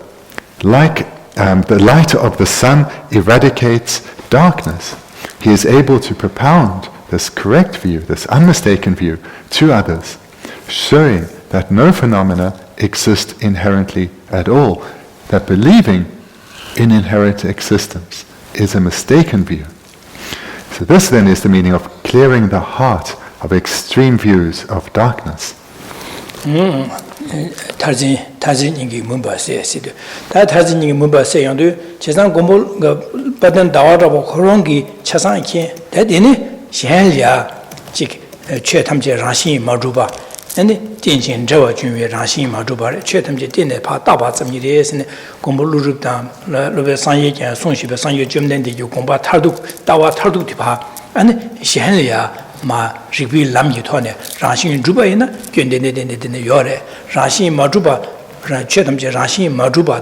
like the light of the sun eradicates darkness, he is able to propound this correct view, this unmistaken view, to others, showing that no phenomena exist inherently at all, that believing in inherent existence is a mistaken view. So this then is the meaning of clearing the heart of extreme views of darkness.
Tarzin ingi mumba se sidu. Ta tarzin ingi mumba se yandu chesan gombol badan dawarabo korongi chasan ki da deni shenlia jik che tamje rashi majuba. And Tianjin Jawa Junwe Rashi Majuba, Chetamji Dine Pa Daba Zamni Resine, Gombo Lurubdam, Lube Sanye, Songshi, Sanye Jumdendi, Gomba Tarduk, Dawa Tarduk Tipa, and Shenlia Ma Ribi Lamyi Tone, Rashi Jubaina, Gundene Yore, Rashi Majuba, Chetamji Rashi Majuba,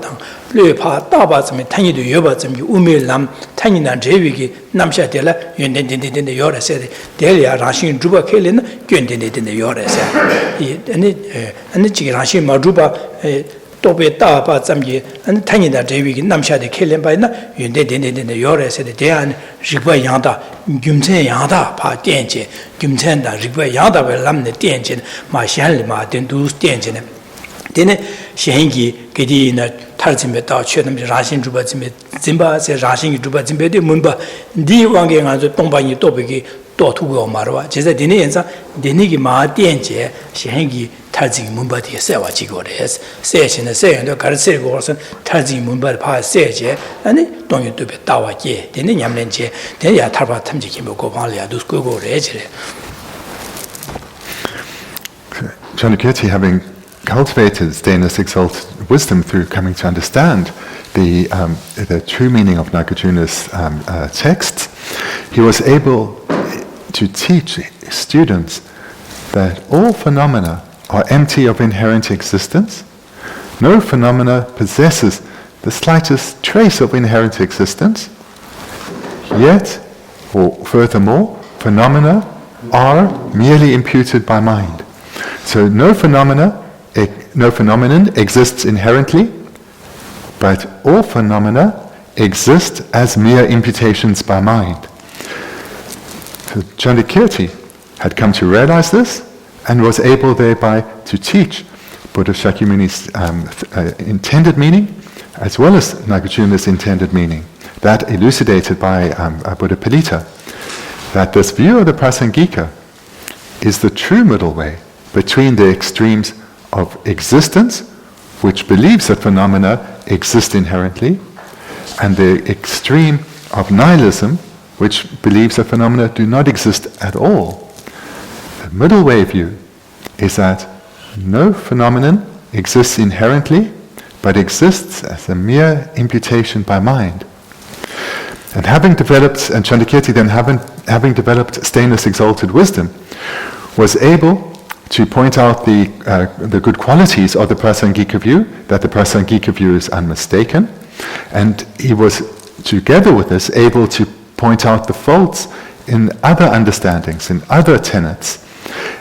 Lupa Daba Zami, Tani to Yoba Zami, Umi Lam, Tanina Jeviki, Namsha Della, Yundin Yore said, Delia Rashi Juba Kelin, Gundin Yore said, and Rashi Majuba, Tobe Daba Zami, and Tanina Jeviki, Namsha de Kelin by Yundin Yore said, Dean, Riba Yanda, Gumsen Yanda, Pa Denje, Gumsenda, Riba Yanda, Lam the Denjin, my Shanlima, then do Denjin. Then Shengi, Gedina, Tarzimbe, Chetam, Rashin Juba Zimba, says Rashin Juba Zimbe, Mumba, Di Wanging as a Tombani Topiki, Dotu Marwa, Jeza Dinenza, Denigi Ma Denje, Shengi, Tarzing Mumba, the Sewa Chigores, Sage and the Say, the Karse Gorson, Tarzing Mumba Pa Sage, and then don't you do it Tawa Ye, then Yamlenje, then Yataba Tamjikimo Govalia, do Skogo Regile.
Chandrakirti, having cultivated stainless exalted wisdom through coming to understand the true meaning of Nagarjuna's texts, he was able to teach students that all phenomena are empty of inherent existence. No phenomena possesses the slightest trace of inherent existence. Yet, or furthermore, phenomena are merely imputed by mind. So no phenomenon exists inherently, but all phenomena exist as mere imputations by mind. So Chandrakirti had come to realize this and was able thereby to teach Buddha Shakyamuni's intended meaning as well as Nagarjuna's intended meaning, that elucidated by Buddha Palita, that this view of the Prasangika is the true middle way between the extremes of existence, which believes that phenomena exist inherently, and the extreme of nihilism, which believes that phenomena do not exist at all. The middle way view is that no phenomenon exists inherently, but exists as a mere imputation by mind. And Chandrakirti then having developed stainless exalted wisdom, was able to point out the good qualities of the Prasangika view, that the Prasangika view is unmistaken, and he was, together with this, able to point out the faults in other understandings, in other tenets.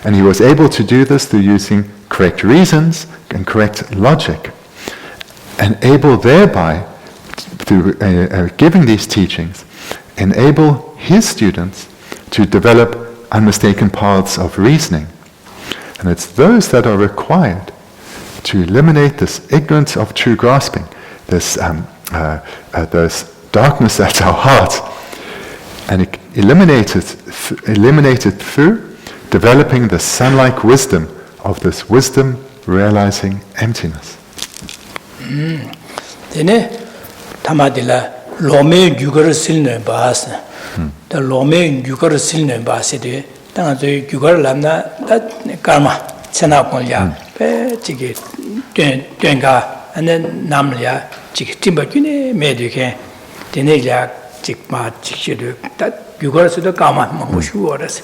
And he was able to do this through using correct reasons and correct logic, and able thereby, through giving these teachings, enable his students to develop unmistaken paths of reasoning. And it's those that are required to eliminate this ignorance of true grasping, this darkness at our heart, and eliminate it through developing the sun-like wisdom of this wisdom realizing emptiness.
Dene tamadila lome gyugar silne baas. The lome gyugar silne baas de tanga zo gyugar lamna da karma chena konja pe chigi twenga ane namlya chigi timba gyune meduke dene ya chikma chikidu da gyugar sudo karma mangushu oras.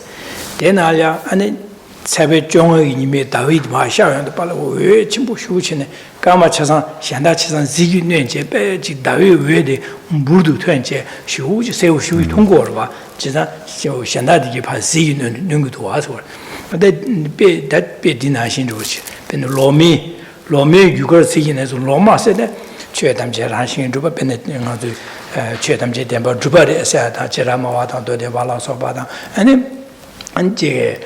Denalya ane sabe jongo inime David ma xiaoyang de pala wo chimbu shu chine kama chasan xianda chasan zigi nyenje pe ji David we de mbudu twenje shu ji seu shu tongguo le ba jisan xiu xianda de pa zigi nyengu de wa so de be dinan xin zhu chi ben lomi yuger zigi ne zo loma se de chue dam je ran xin zhu ba ben de nga zu chue dam je den ba zhu ba de sa ta je ra ma wa ta do de ba la so ba da ane 안제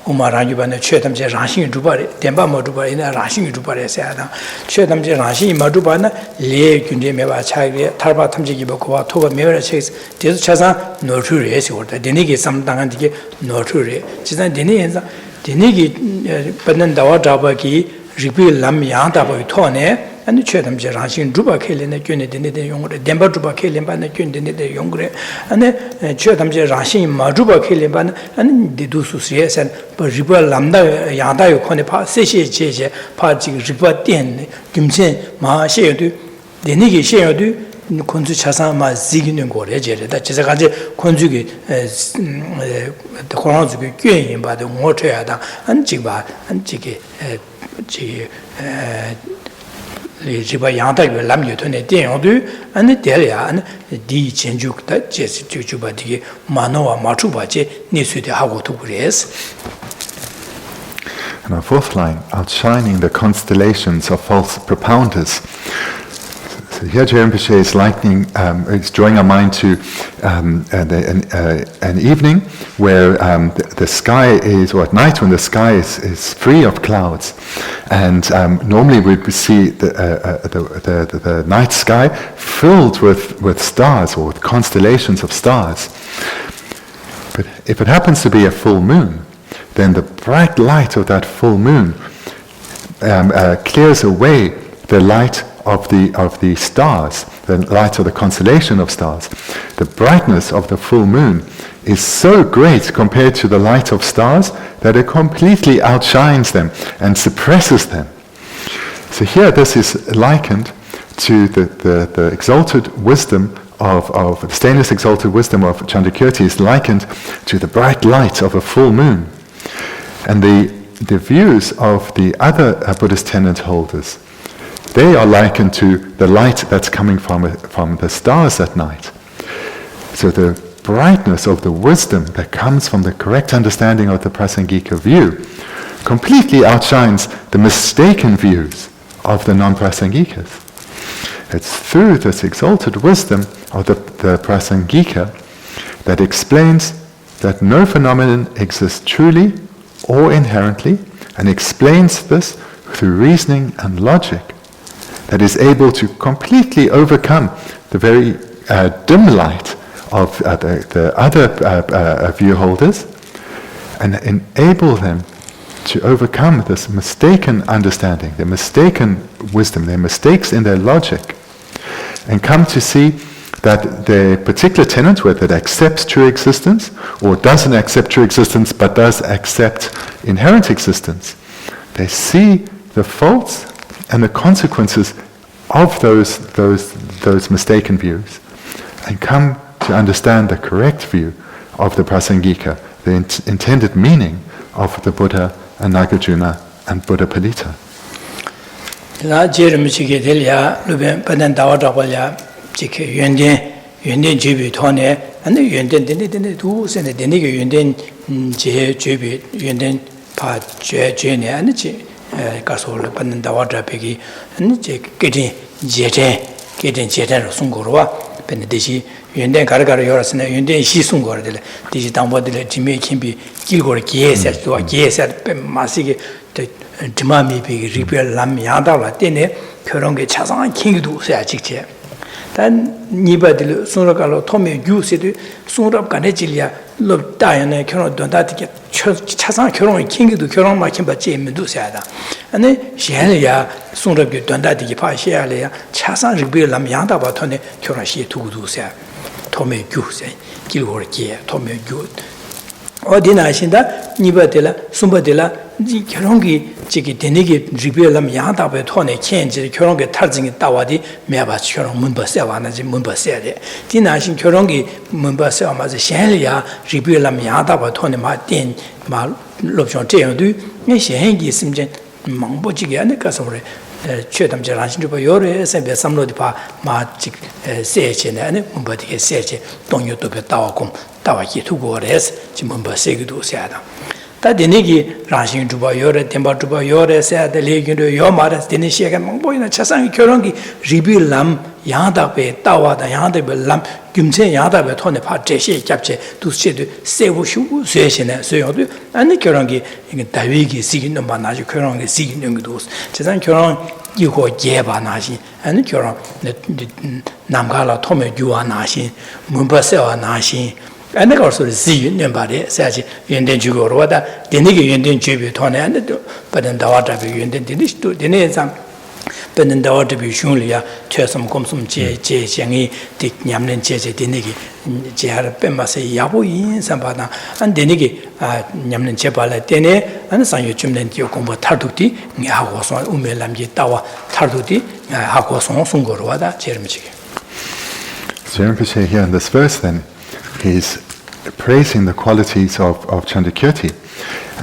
우마 라주반의 최담제 라신 주바리 덴바모 주바리 ina 라신 주바리 세야다 최담제 라신 마주바나 레 균제 메바 차게 탈바 탐지기 먹고와 토바 메어라 체스 대수 차상 노트를 해서 왔다 데니게 삼당한 되게 노트를 지난 데니엔자 데니게 받는 다와 잡아기 리빌 람양다고 토네 아니 최담제 라신 주바 켈레네 균에 데네데 용으로 덴바 주바 켈레바네 균데네데 용그레 아니 최담제 라신 마주바 켈레바네 아니 디두수스예선 리빌 람다 야다요 코네 파 세시 제제 파지 리빌 덴 김chen 마셰도 데니게 셰여도 콘주 차상마 지기는 거래 제래다 제가지 콘주기 코로나주기 꾀인 바도 못해야다 안지바 안지게 지 리지바 양다고 남유톤에 대용도 안에 대려야 디 전죽다 제스 주주바디 마노와 마추바제 니수데 하고도 그래서.
And our fourth line, outshining the constellations of false propounders. So here Rinpoche is drawing our mind to an evening where the sky is, or at night when the sky is free of clouds, and normally we'd see the night sky filled with stars or with constellations of stars. But if it happens to be a full moon, then the bright light of that full moon clears away the light of the stars, the light of the constellation of stars. The brightness of the full moon is so great compared to the light of stars that it completely outshines them and suppresses them. So here this is likened to the exalted wisdom of the stainless exalted wisdom of Chandrakirti is likened to the bright light of a full moon. And the views of the other Buddhist tenet holders, they are likened to the light that's coming from the stars at night. So the brightness of the wisdom that comes from the correct understanding of the Prasangika view completely outshines the mistaken views of the non-Prasangikas. It's through this exalted wisdom of the Prasangika that explains that no phenomenon exists truly or inherently, and explains this through reasoning and logic, that is able to completely overcome the very dim light of the other view holders, and enable them to overcome this mistaken understanding, their mistaken wisdom, their mistakes in their logic, and come to see that the particular tenet, whether it accepts true existence or doesn't accept true existence but does accept inherent existence, they see the faults and the consequences of those mistaken views, and come to understand the correct view of the Prasangika, the intended meaning of the Buddha and Nagarjuna and Buddha Palita.
Bendigo Yunden Gargara Yorasina Yunden Shisungor de Digi Dambo de Jimmy Kimbi Gilgor Giesa to a Giesa Masigi Dimami Big Repair Lam Yadala Dene Kuronge Chazan King do Sachiche. Then Niba de Sunakalo Tommy Gusi Sunrap Ganejilia Lob Diana Kuron Donati Chazan Kuron King do Kuron Makimba Jim Dusada. And then Shelia Sunrap Dondati Pashalia Chazan Repair Lam Yadaba Tone Kurashi to do sa. Tommy Gusi, Gilgor Gia, Tommy Good. Ordina Shinda, Nibatella, Sumbadella, Kurongi, Chiki Denigi, Ribelam Yada Betone, Kenji, Kurongi, Tarzing Tawadi, Meba Kuron Mumbasevana, Mumbasede. Dinashin Kurongi, Mumbasema, the Shelia, Ribelam Yada Betone, Martin, Mal Lobson Teodu, Meshengi Simjan, Mamboji and the Casore. Chetam Jaran to Yore, Sembia Samlo de Pa, Magic Sechin, and Mumbati Seche, Don you to be Tawacum, Tawaki to go res, Chimumba Segudu Sada. That the Nigi, Ranching to Bayore, Temba to Bayore, said the League into Yomaras, Denishak and Mamboy, Chasan Kurongi, Ribi Lam, Yanda Be, Tawa, the Yanda Be Lam, Gumse Yada Be Tone Pat, Jeshe capture to say to Sevu Session, Soyodu, and the Kurongi in Tawigi, seeing no Manaji Kurongi, seeing those. Chasan Kuron, you go Jeba Nashi, and the Kuron, the Namgala Tome Jua Nashi, Mumbaseo Nashi. And they also see nobody says in the Jugoroda, the Nigger Indian Jubitone, but then the water be in the Denizam, but then the water be Shulia, Chesum Comsum J. Changi, Dick Yamlin Jesse, Denigi, Jihar Pemase Yabu in Sambana, and Denigi, Yamlin Chepala Dene, and San Yuchumlen Yokomba Tartuti, Hakoson, Umelamji Tawa, Tartuti, Hakoson, Sungoroda, Chermichi.
So Rinpoche here in this verse then, he's praising the qualities of Chandrakirti,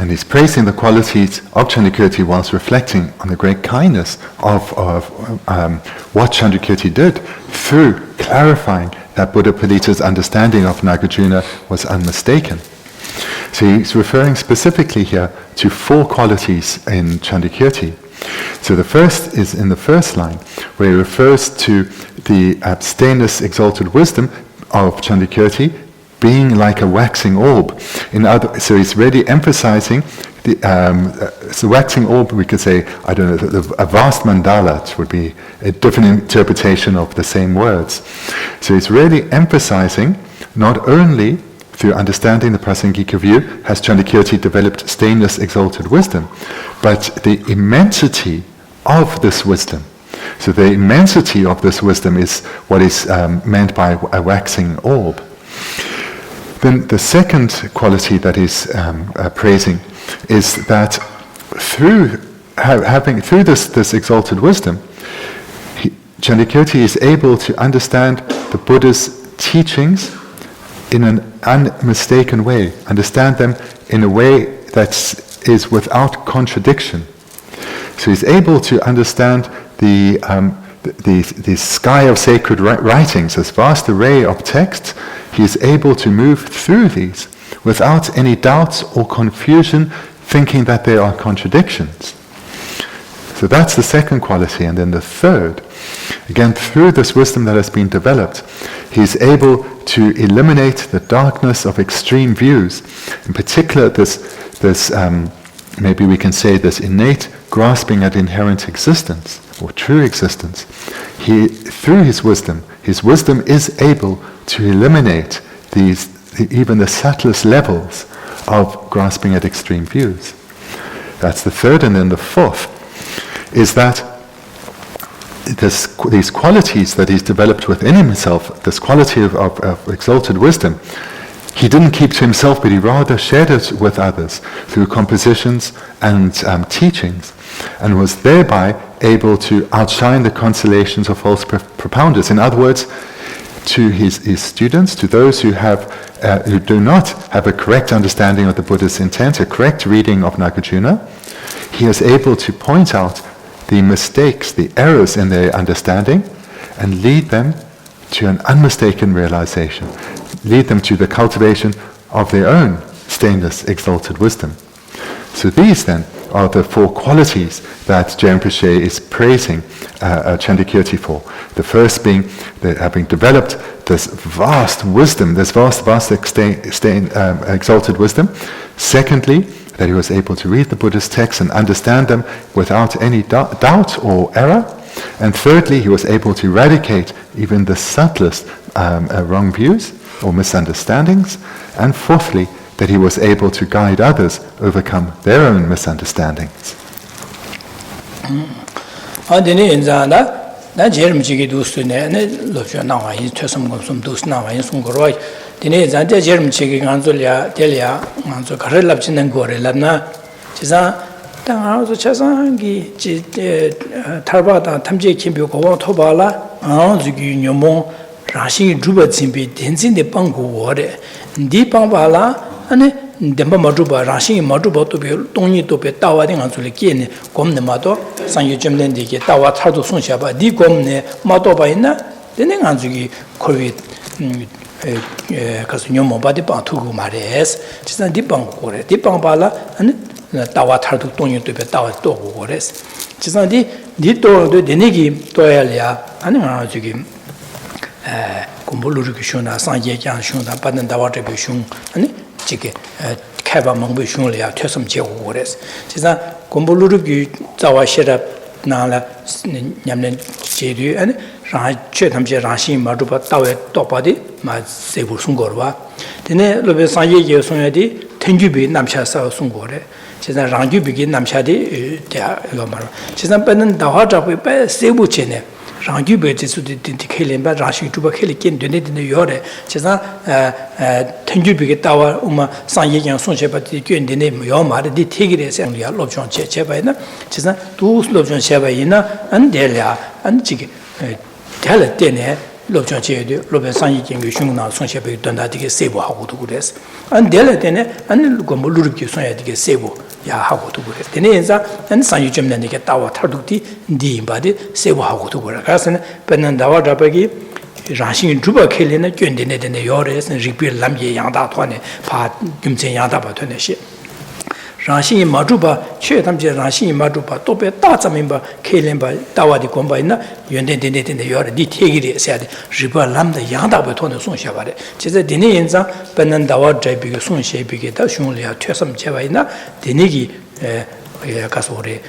and he's praising the qualities of Chandrakirti whilst reflecting on the great kindness of what Chandrakirti did through clarifying that Buddha Palita's understanding of Nagarjuna was unmistaken. So he's referring specifically here to 4 qualities in Chandrakirti. So the first is in the first line, where he refers to the stainless exalted wisdom of Chandrakirti being like a waxing orb. So he's really emphasizing the waxing orb, we could say, I don't know, a vast mandala would be a different interpretation of the same words. So he's really emphasizing not only through understanding the Prasangika view has Chandrakirti developed stainless exalted wisdom, but the immensity of this wisdom. So the immensity of this wisdom is what is meant by a waxing orb. Then the second quality that is praising is that through this exalted wisdom, Chandrakirti is able to understand the Buddha's teachings in an unmistaken way, understand them in a way that is without contradiction. So he's able to understand the sky of sacred writings, this vast array of texts. He is able to move through these without any doubts or confusion, thinking that there are contradictions. So that's the second quality. And then the third, again, through this wisdom that has been developed, he's able to eliminate the darkness of extreme views. In particular, this maybe we can say this innate grasping at inherent existence or true existence. He, through his wisdom is able to eliminate even the subtlest levels of grasping at extreme views. That's the third. And then the fourth is that these qualities that he's developed within himself, this quality of exalted wisdom, he didn't keep to himself, but he rather shared it with others through compositions and teachings, and was thereby able to outshine the consolations of false propounders. In other words, to his students, to those who do not have a correct understanding of the Buddha's intent, a correct reading of Nagarjuna, he is able to point out the mistakes, the errors in their understanding, and lead them to an unmistaken realization, lead them to the cultivation of their own stainless, exalted wisdom. So these then are the four qualities that Rinpoche is praising Chandrakirti for. The first being that having developed this vast wisdom, this vast exalted wisdom. Secondly, that he was able to read the Buddhist texts and understand them without any doubt or error. And thirdly, he was able to eradicate even the subtlest wrong views or misunderstandings. And fourthly, that he was able to guide others overcome their own misunderstandings.
Dine zante jerum chigi nganzo delia nganzo kare lapchinan gore labna chiza tang nganzo chasangi tarba tang tamje kimbi gowa tobala nganzo gi nyomong rashi juba chimbi tenzin de panggo gore di pangbala ane demba majuba rashi majuba to be tongni to be tawa de nganzo le kiene gomne mato sangye jemlen de ge tawa chardo songshaba di gomne mato ba ina dine nganzo gi korwi 가서 녀모 바디 빵 투고 말해스 진짜 디빵 고래 디빵 발라 아니 따와 탈도 동요도 배 따와 또 고래스 진짜 디또도 되네기 또야야 아니 저기 공부를 쉬나 상예장 쉬나 받는 다와트 쉬 아니 지게开바 먹부 쉬려야 퇴섬 제고 고래스 진짜 공부를 자와 시랍 나라 냠는 제류 아니 राचे हमसे राशि माडुपा तावे तोपादि मा सेबु सुंगोरवा तेने लोबे साये ये सोयादि थेंजु बि नामशा सा सुंगोरे जेना रांजु बि गे नामशादि त्या गमार जेना पनन दावा जापे पे सेबु चेने रांजु बि जेसु दि खेलेन बा राशि टुबा खेले केन देने देने योरे जेना थेंजु बि गे तावा उमा साये yang सोचे पति केन देने यो मारे दि थेगिरे से लिया लोबजों चे बाइना जेना दुस लोबजों चे बाइना अन देल्या अन जिगे tel tene lobchon chedu lobe sanyi kingu shungna sonshe be donda dige sebo hagu to gures an del tene an gombo lurubki sonya dige sebo ya hagu to gures tene enza an sanyi jemne dige tawa thardukti ndi imbade sebo hagu to gures kasene penan dawa dabagi ranshin juba kelena gyendene dene yores ripir lamye yangda thone pa gyumchen yangda ba thone shi Rashi Majuba, Chetamji Rashi Majuba, Tope Tatsamimba, Kalimba, Tawadi Kombaina, Yundin in the Yora, di Tegiri said, Riba Lam the Yanda Baton Sun Shavare. Chesa Dinienza, Penandawa Jabi Sun Shapigeta, Shunlia, Tesam Chavaina, Dinigi Kasore,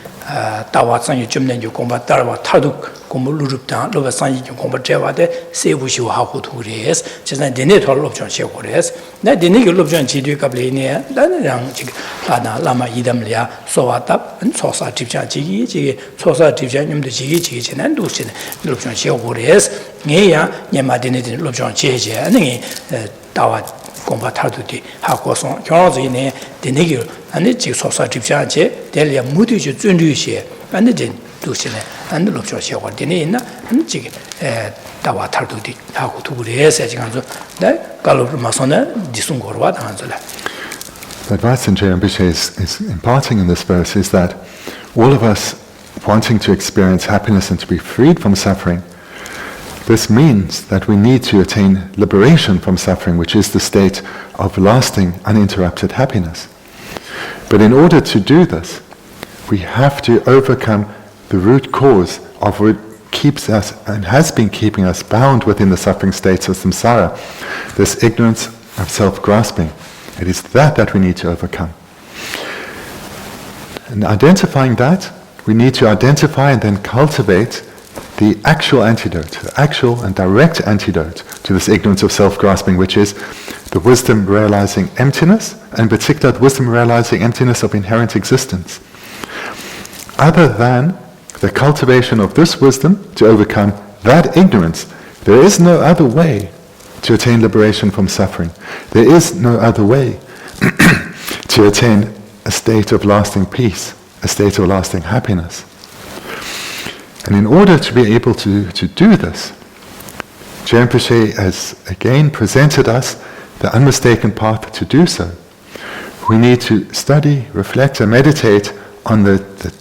Tawatsan Jumnen, you combat Tarwa, Taduk, Komulurutan, Lovasan, you combat Javade, Sevushi Haku to race, Chesa Dinator of John Shevores, that Dinig Lobjan Chidu Kablania, Lana Lama Idamlia, Sowatap, and Sosa Tipchan Chigi, Sosa Tipchan, the Chigi, and Dusin, Lobjan Shevores, Nea, Yamadin Lobjan Cheja, and Tawat. Combatatuti, Hakoson, Jonesine, the Nigger, and the Sosa Tipchan, Delia Muti Zunduche, and the 두시네 안 롭죠 시고 되네 있나 안 지게 다와 탈도디 하고 두고래서 지금서 네 갈로르 마선에 디순고르와 당한절래.
The advice Geshe Rinpoche is imparting in this verse is that all of us wanting to experience happiness and to be freed from suffering, this means that we need to attain liberation from suffering, which is the state of lasting, uninterrupted happiness. But in order to do this, we have to overcome the root cause of what keeps us and has been keeping us bound within the suffering states of samsara, this ignorance of self-grasping. It is that we need to overcome. And identifying that, we need to identify and then cultivate the actual antidote, the actual and direct antidote to this ignorance of self-grasping, which is the wisdom realizing emptiness, and in particular the wisdom realizing emptiness of inherent existence. Other than the cultivation of this wisdom to overcome that ignorance, there is no other way to attain liberation from suffering. There is no other way to attain a state of lasting peace, a state of lasting happiness. And in order to be able to do this, Geshe Rinpoche has again presented us the unmistaken path to do so. We need to study, reflect and meditate on the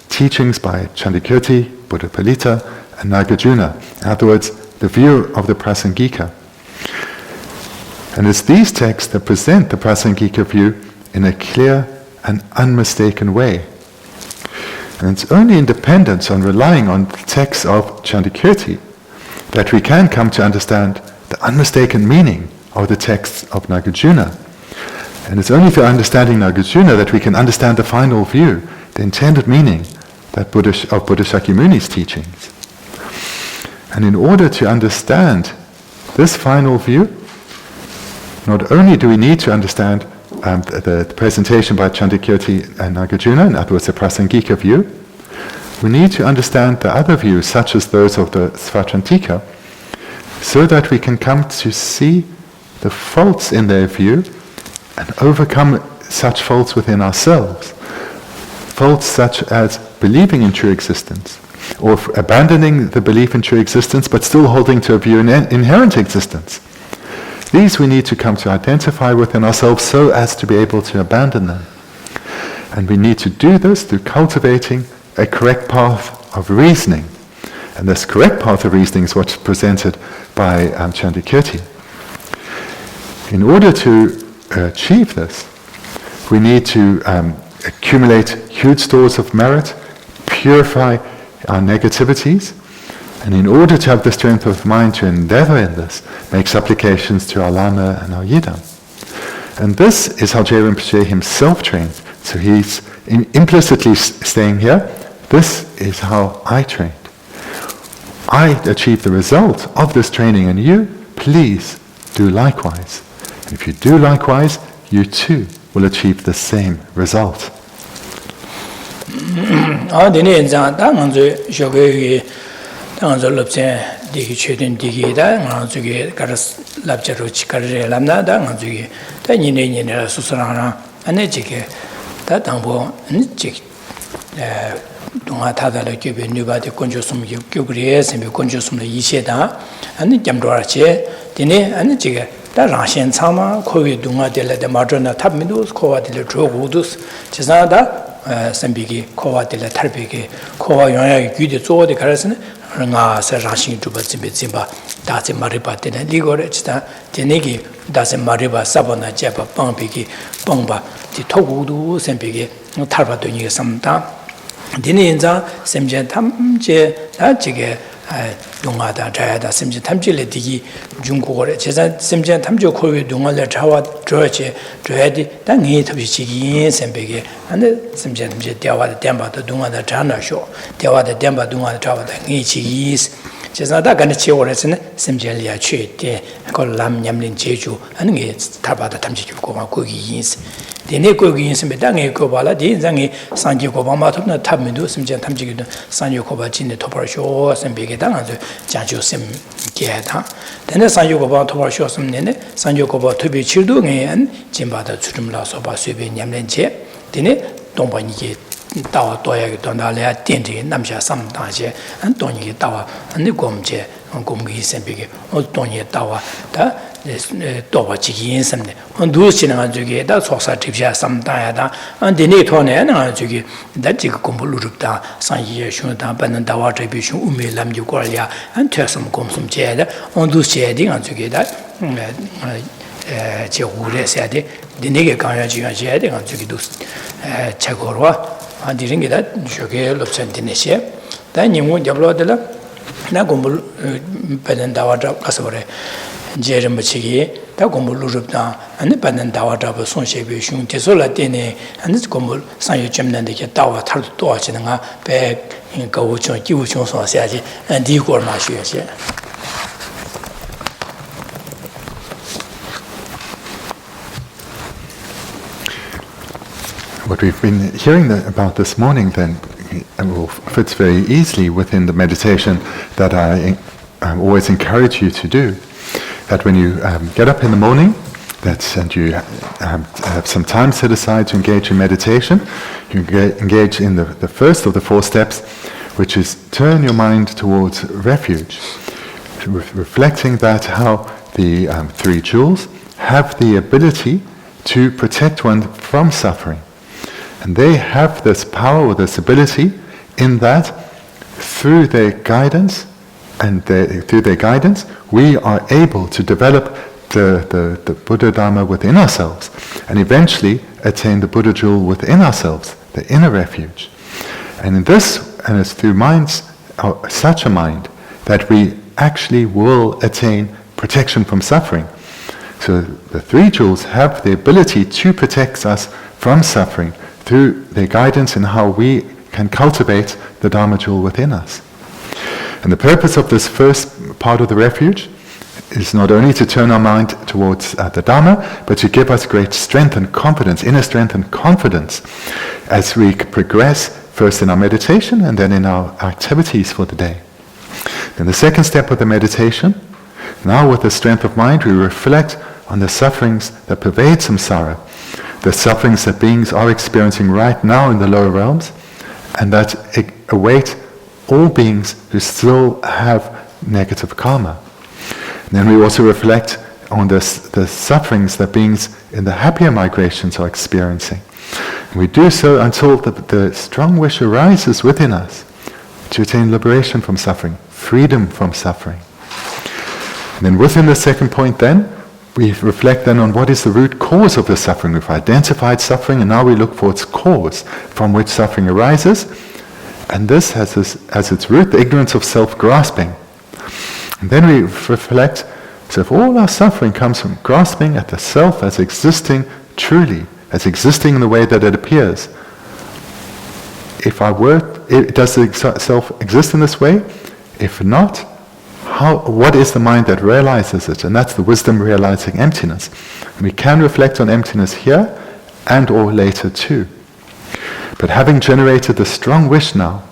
teachings by Chandakirti, Buddha Palita and Nagarjuna. In other words, the view of the Prasangika. And it's these texts that present the Prasangika view in a clear and unmistaken way. And it's only in dependence on relying on the texts of Chandakirti that we can come to understand the unmistaken meaning of the texts of Nagarjuna. And it's only through understanding Nagarjuna that we can understand the final view, the intended meaning of Buddha Shakyamuni's teachings. And in order to understand this final view, not only do we need to understand the presentation by Chandakirti and Nagarjuna, in other words the Prasangika view, we need to understand the other views, such as those of the Svachantika, so that we can come to see the faults in their view and overcome such faults within ourselves. Faults such as believing in true existence, or abandoning the belief in true existence but still holding to a view in inherent existence. These we need to come to identify within ourselves so as to be able to abandon them. And we need to do this through cultivating a correct path of reasoning. And this correct path of reasoning is what's presented by Chandakirti. In order to achieve this, we need to accumulate huge stores of merit, purify our negativities, and in order to have the strength of mind to endeavor in this, make supplications to our Lama and our Yidam. And this is how Geshe Rinpoche himself trained. So he's implicitly saying here, this is how I trained. I achieved the result of this training, and you, please, do likewise. And if you do likewise, you too will achieve the same result.
Venerable Lobsang Dorje da ngzuge garas labjaro chikare lamna da ngzuge da nyine susarana ane jige da dangbo jig 동아 타다를 교배 누바데 건조숨 교그리에 sembe 건조숨의 이세다 ane jam도라체 되네 ane jige 다 라신 참아 코위 동아들레데 마저나 탑미도 코와들레 조고도스 제사다 sembe기 코와들레 탈베기 코와 영향이 귀대 쪼어데 가라스네 nga sa rashin tuba zimba da se mariba tene ligore chita tenegi da se mariba sabona jeba pangpiki pangba ti togudu sempiki tarba doni samta dine inza semje tamje da jige 동아 다 자야다 심지 탐지를 디기 중국어래 제자 심지 탐지 코의 동아를 자와 저지 저야디 당이 탑지기 셈베게 안에 심지 탐지 대화의 댐바도 동아다 자나쇼 대화의 댐바 동아다 자와다 니치 제자다 간에 치고래서는 심지리아 취때 걸람 냠린 제주 하는 게 타바다 탐지 주고 막 거기 인스 데네 거기 인스면 당에 거 봐라 대장이 산지 고바마토나 탑민도 심지 탐지기도 산지 고바 진데 토퍼쇼 셈베게 당아서 자주심 게다 데네 산지 고바 토퍼쇼 셈네네 산지 고바 토비 칠도에 진바다 주름라서 봐 수비 냠린 제 데네 동반이게 tawa toya ki tonda laya tenri namsha samdangje an tonyi ki tawa an gomje gomgi sempiki o tonyi tawa ta towa chiki insamne on dusi nga jugi da soksa tipsha samdangya da an dine tone nga jugi da jiga gombo lurupda sanyi shun da banan dawa trebi shun umi lamji korya an tuyasam gomsum chayda on dusi chaydi nga jugi da 제 우레 세야데 디네게 강야지가 제야데 간주기도 체고로와 안디링게다 저게 롭센디네시 다 님고 잡로들라 나 공부 받는다와다 가서래 제름 붙이기 다 공부를 줍다 아니 받는다와다 손셰비 슝 대솔라데네 아니 공부 상유 점는데 다와 탈도 또 하시는가 배 거우총 기우총 소사야지 디고르마 쉬야지
What we've been hearing about this morning then fits very easily within the meditation that I always encourage you to do. That when you get up in the morning, and you have some time set aside to engage in meditation, you engage in the first of the 4 steps, which is turn your mind towards refuge, reflecting that how the 3 jewels have the ability to protect one from suffering. And they have this power or this ability in that through their guidance we are able to develop the Buddha Dharma within ourselves and eventually attain the Buddha jewel within ourselves, the inner refuge. And in this, and it's through minds, such a mind, that we actually will attain protection from suffering. So the 3 jewels have the ability to protect us from suffering through their guidance in how we can cultivate the Dharma jewel within us. And the purpose of this first part of the refuge is not only to turn our mind towards the Dharma, but to give us great strength and confidence, inner strength and confidence, as we progress first in our meditation and then in our activities for the day. Then the second step of the meditation, now with the strength of mind, we reflect on the sufferings that pervade samsara, the sufferings that beings are experiencing right now in the lower realms, and that await all beings who still have negative karma. And then we also reflect on the sufferings that beings in the happier migrations are experiencing. And we do so until the strong wish arises within us to attain liberation from suffering, freedom from suffering. And then within the second point then, we reflect then on what is the root cause of the suffering. We've identified suffering and now we look for its cause from which suffering arises. And this has as its root the ignorance of self-grasping. And then we reflect, so if all our suffering comes from grasping at the self as existing truly, as existing in the way that it appears, does the self exist in this way? If not, what is the mind that realizes it? And that's the wisdom realizing emptiness. And we can reflect on emptiness here and or later too. But having generated the strong wish now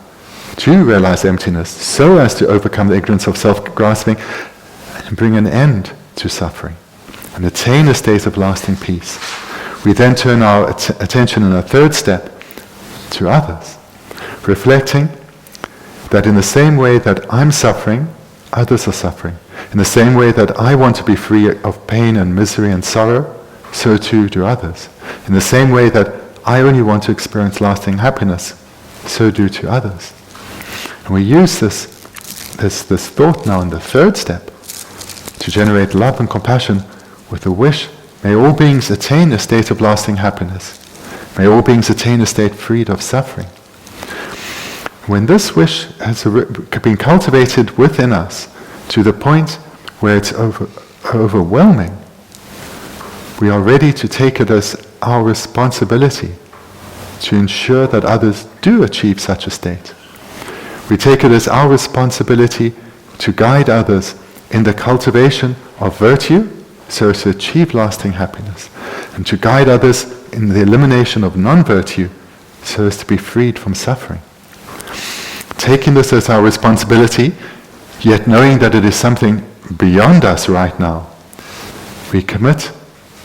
to realize emptiness so as to overcome the ignorance of self-grasping and bring an end to suffering and attain a state of lasting peace, we then turn our attention in a third step to others, reflecting that in the same way that I'm suffering, others are suffering. In the same way that I want to be free of pain and misery and sorrow, so too do others. In the same way that I only want to experience lasting happiness, so do to others. And we use this thought now in the third step to generate love and compassion with the wish, may all beings attain a state of lasting happiness. May all beings attain a state freed of suffering. When this wish has been cultivated within us to the point where it's overwhelming, we are ready to take it as our responsibility to ensure that others do achieve such a state. We take it as our responsibility to guide others in the cultivation of virtue so as to achieve lasting happiness, and to guide others in the elimination of non-virtue so as to be freed from suffering. Taking this as our responsibility, yet knowing that it is something beyond us right now, we commit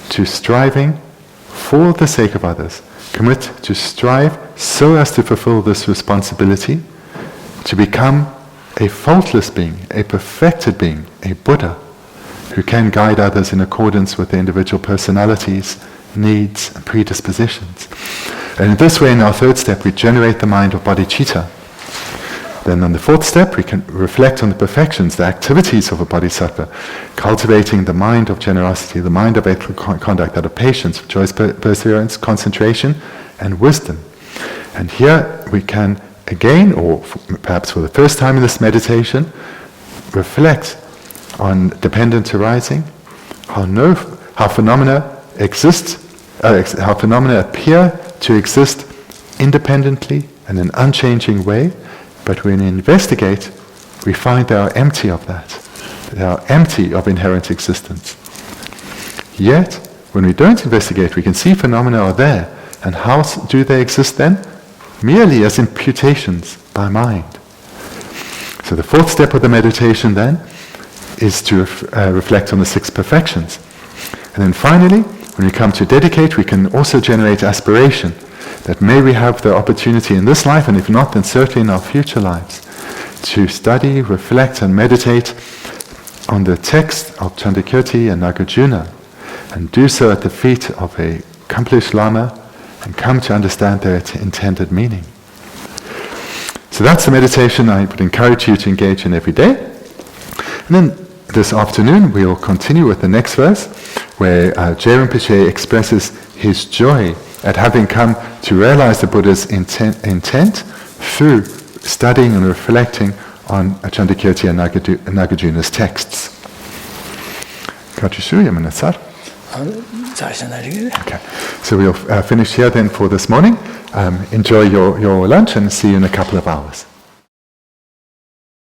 to striving for the sake of others, commit to strive so as to fulfill this responsibility, to become a faultless being, a perfected being, a Buddha, who can guide others in accordance with their individual personalities, needs, and predispositions. And in this way, in our third step, we generate the mind of bodhicitta. Then on the fourth step, we can reflect on the perfections, the activities of a bodhisattva, cultivating the mind of generosity, the mind of ethical conduct, that of patience, joyous perseverance, concentration, and wisdom. And here we can again, or perhaps for the first time in this meditation, reflect on dependent arising, how phenomena exist, how phenomena appear to exist independently in an unchanging way, but when we investigate, we find they are empty of that. They are empty of inherent existence. Yet, when we don't investigate, we can see phenomena are there. And how do they exist then? Merely as imputations by mind. So the fourth step of the meditation then is to reflect on the six perfections. And then finally, when we come to dedicate, we can also generate aspiration, that may we have the opportunity in this life, and if not, then certainly in our future lives, to study, reflect, and meditate on the text of Chandakirti and Nagarjuna, and do so at the feet of an accomplished Lama, and come to understand their intended meaning. So that's the meditation I would encourage you to engage in every day. And then this afternoon we'll continue with the next verse, where Je Rinpoche expresses his joy at having come to realize the Buddha's intent through studying and reflecting on Chandakirti and Nagarjuna's texts. Okay, so we'll finish here then for this morning. Enjoy your lunch and see you in a couple of hours.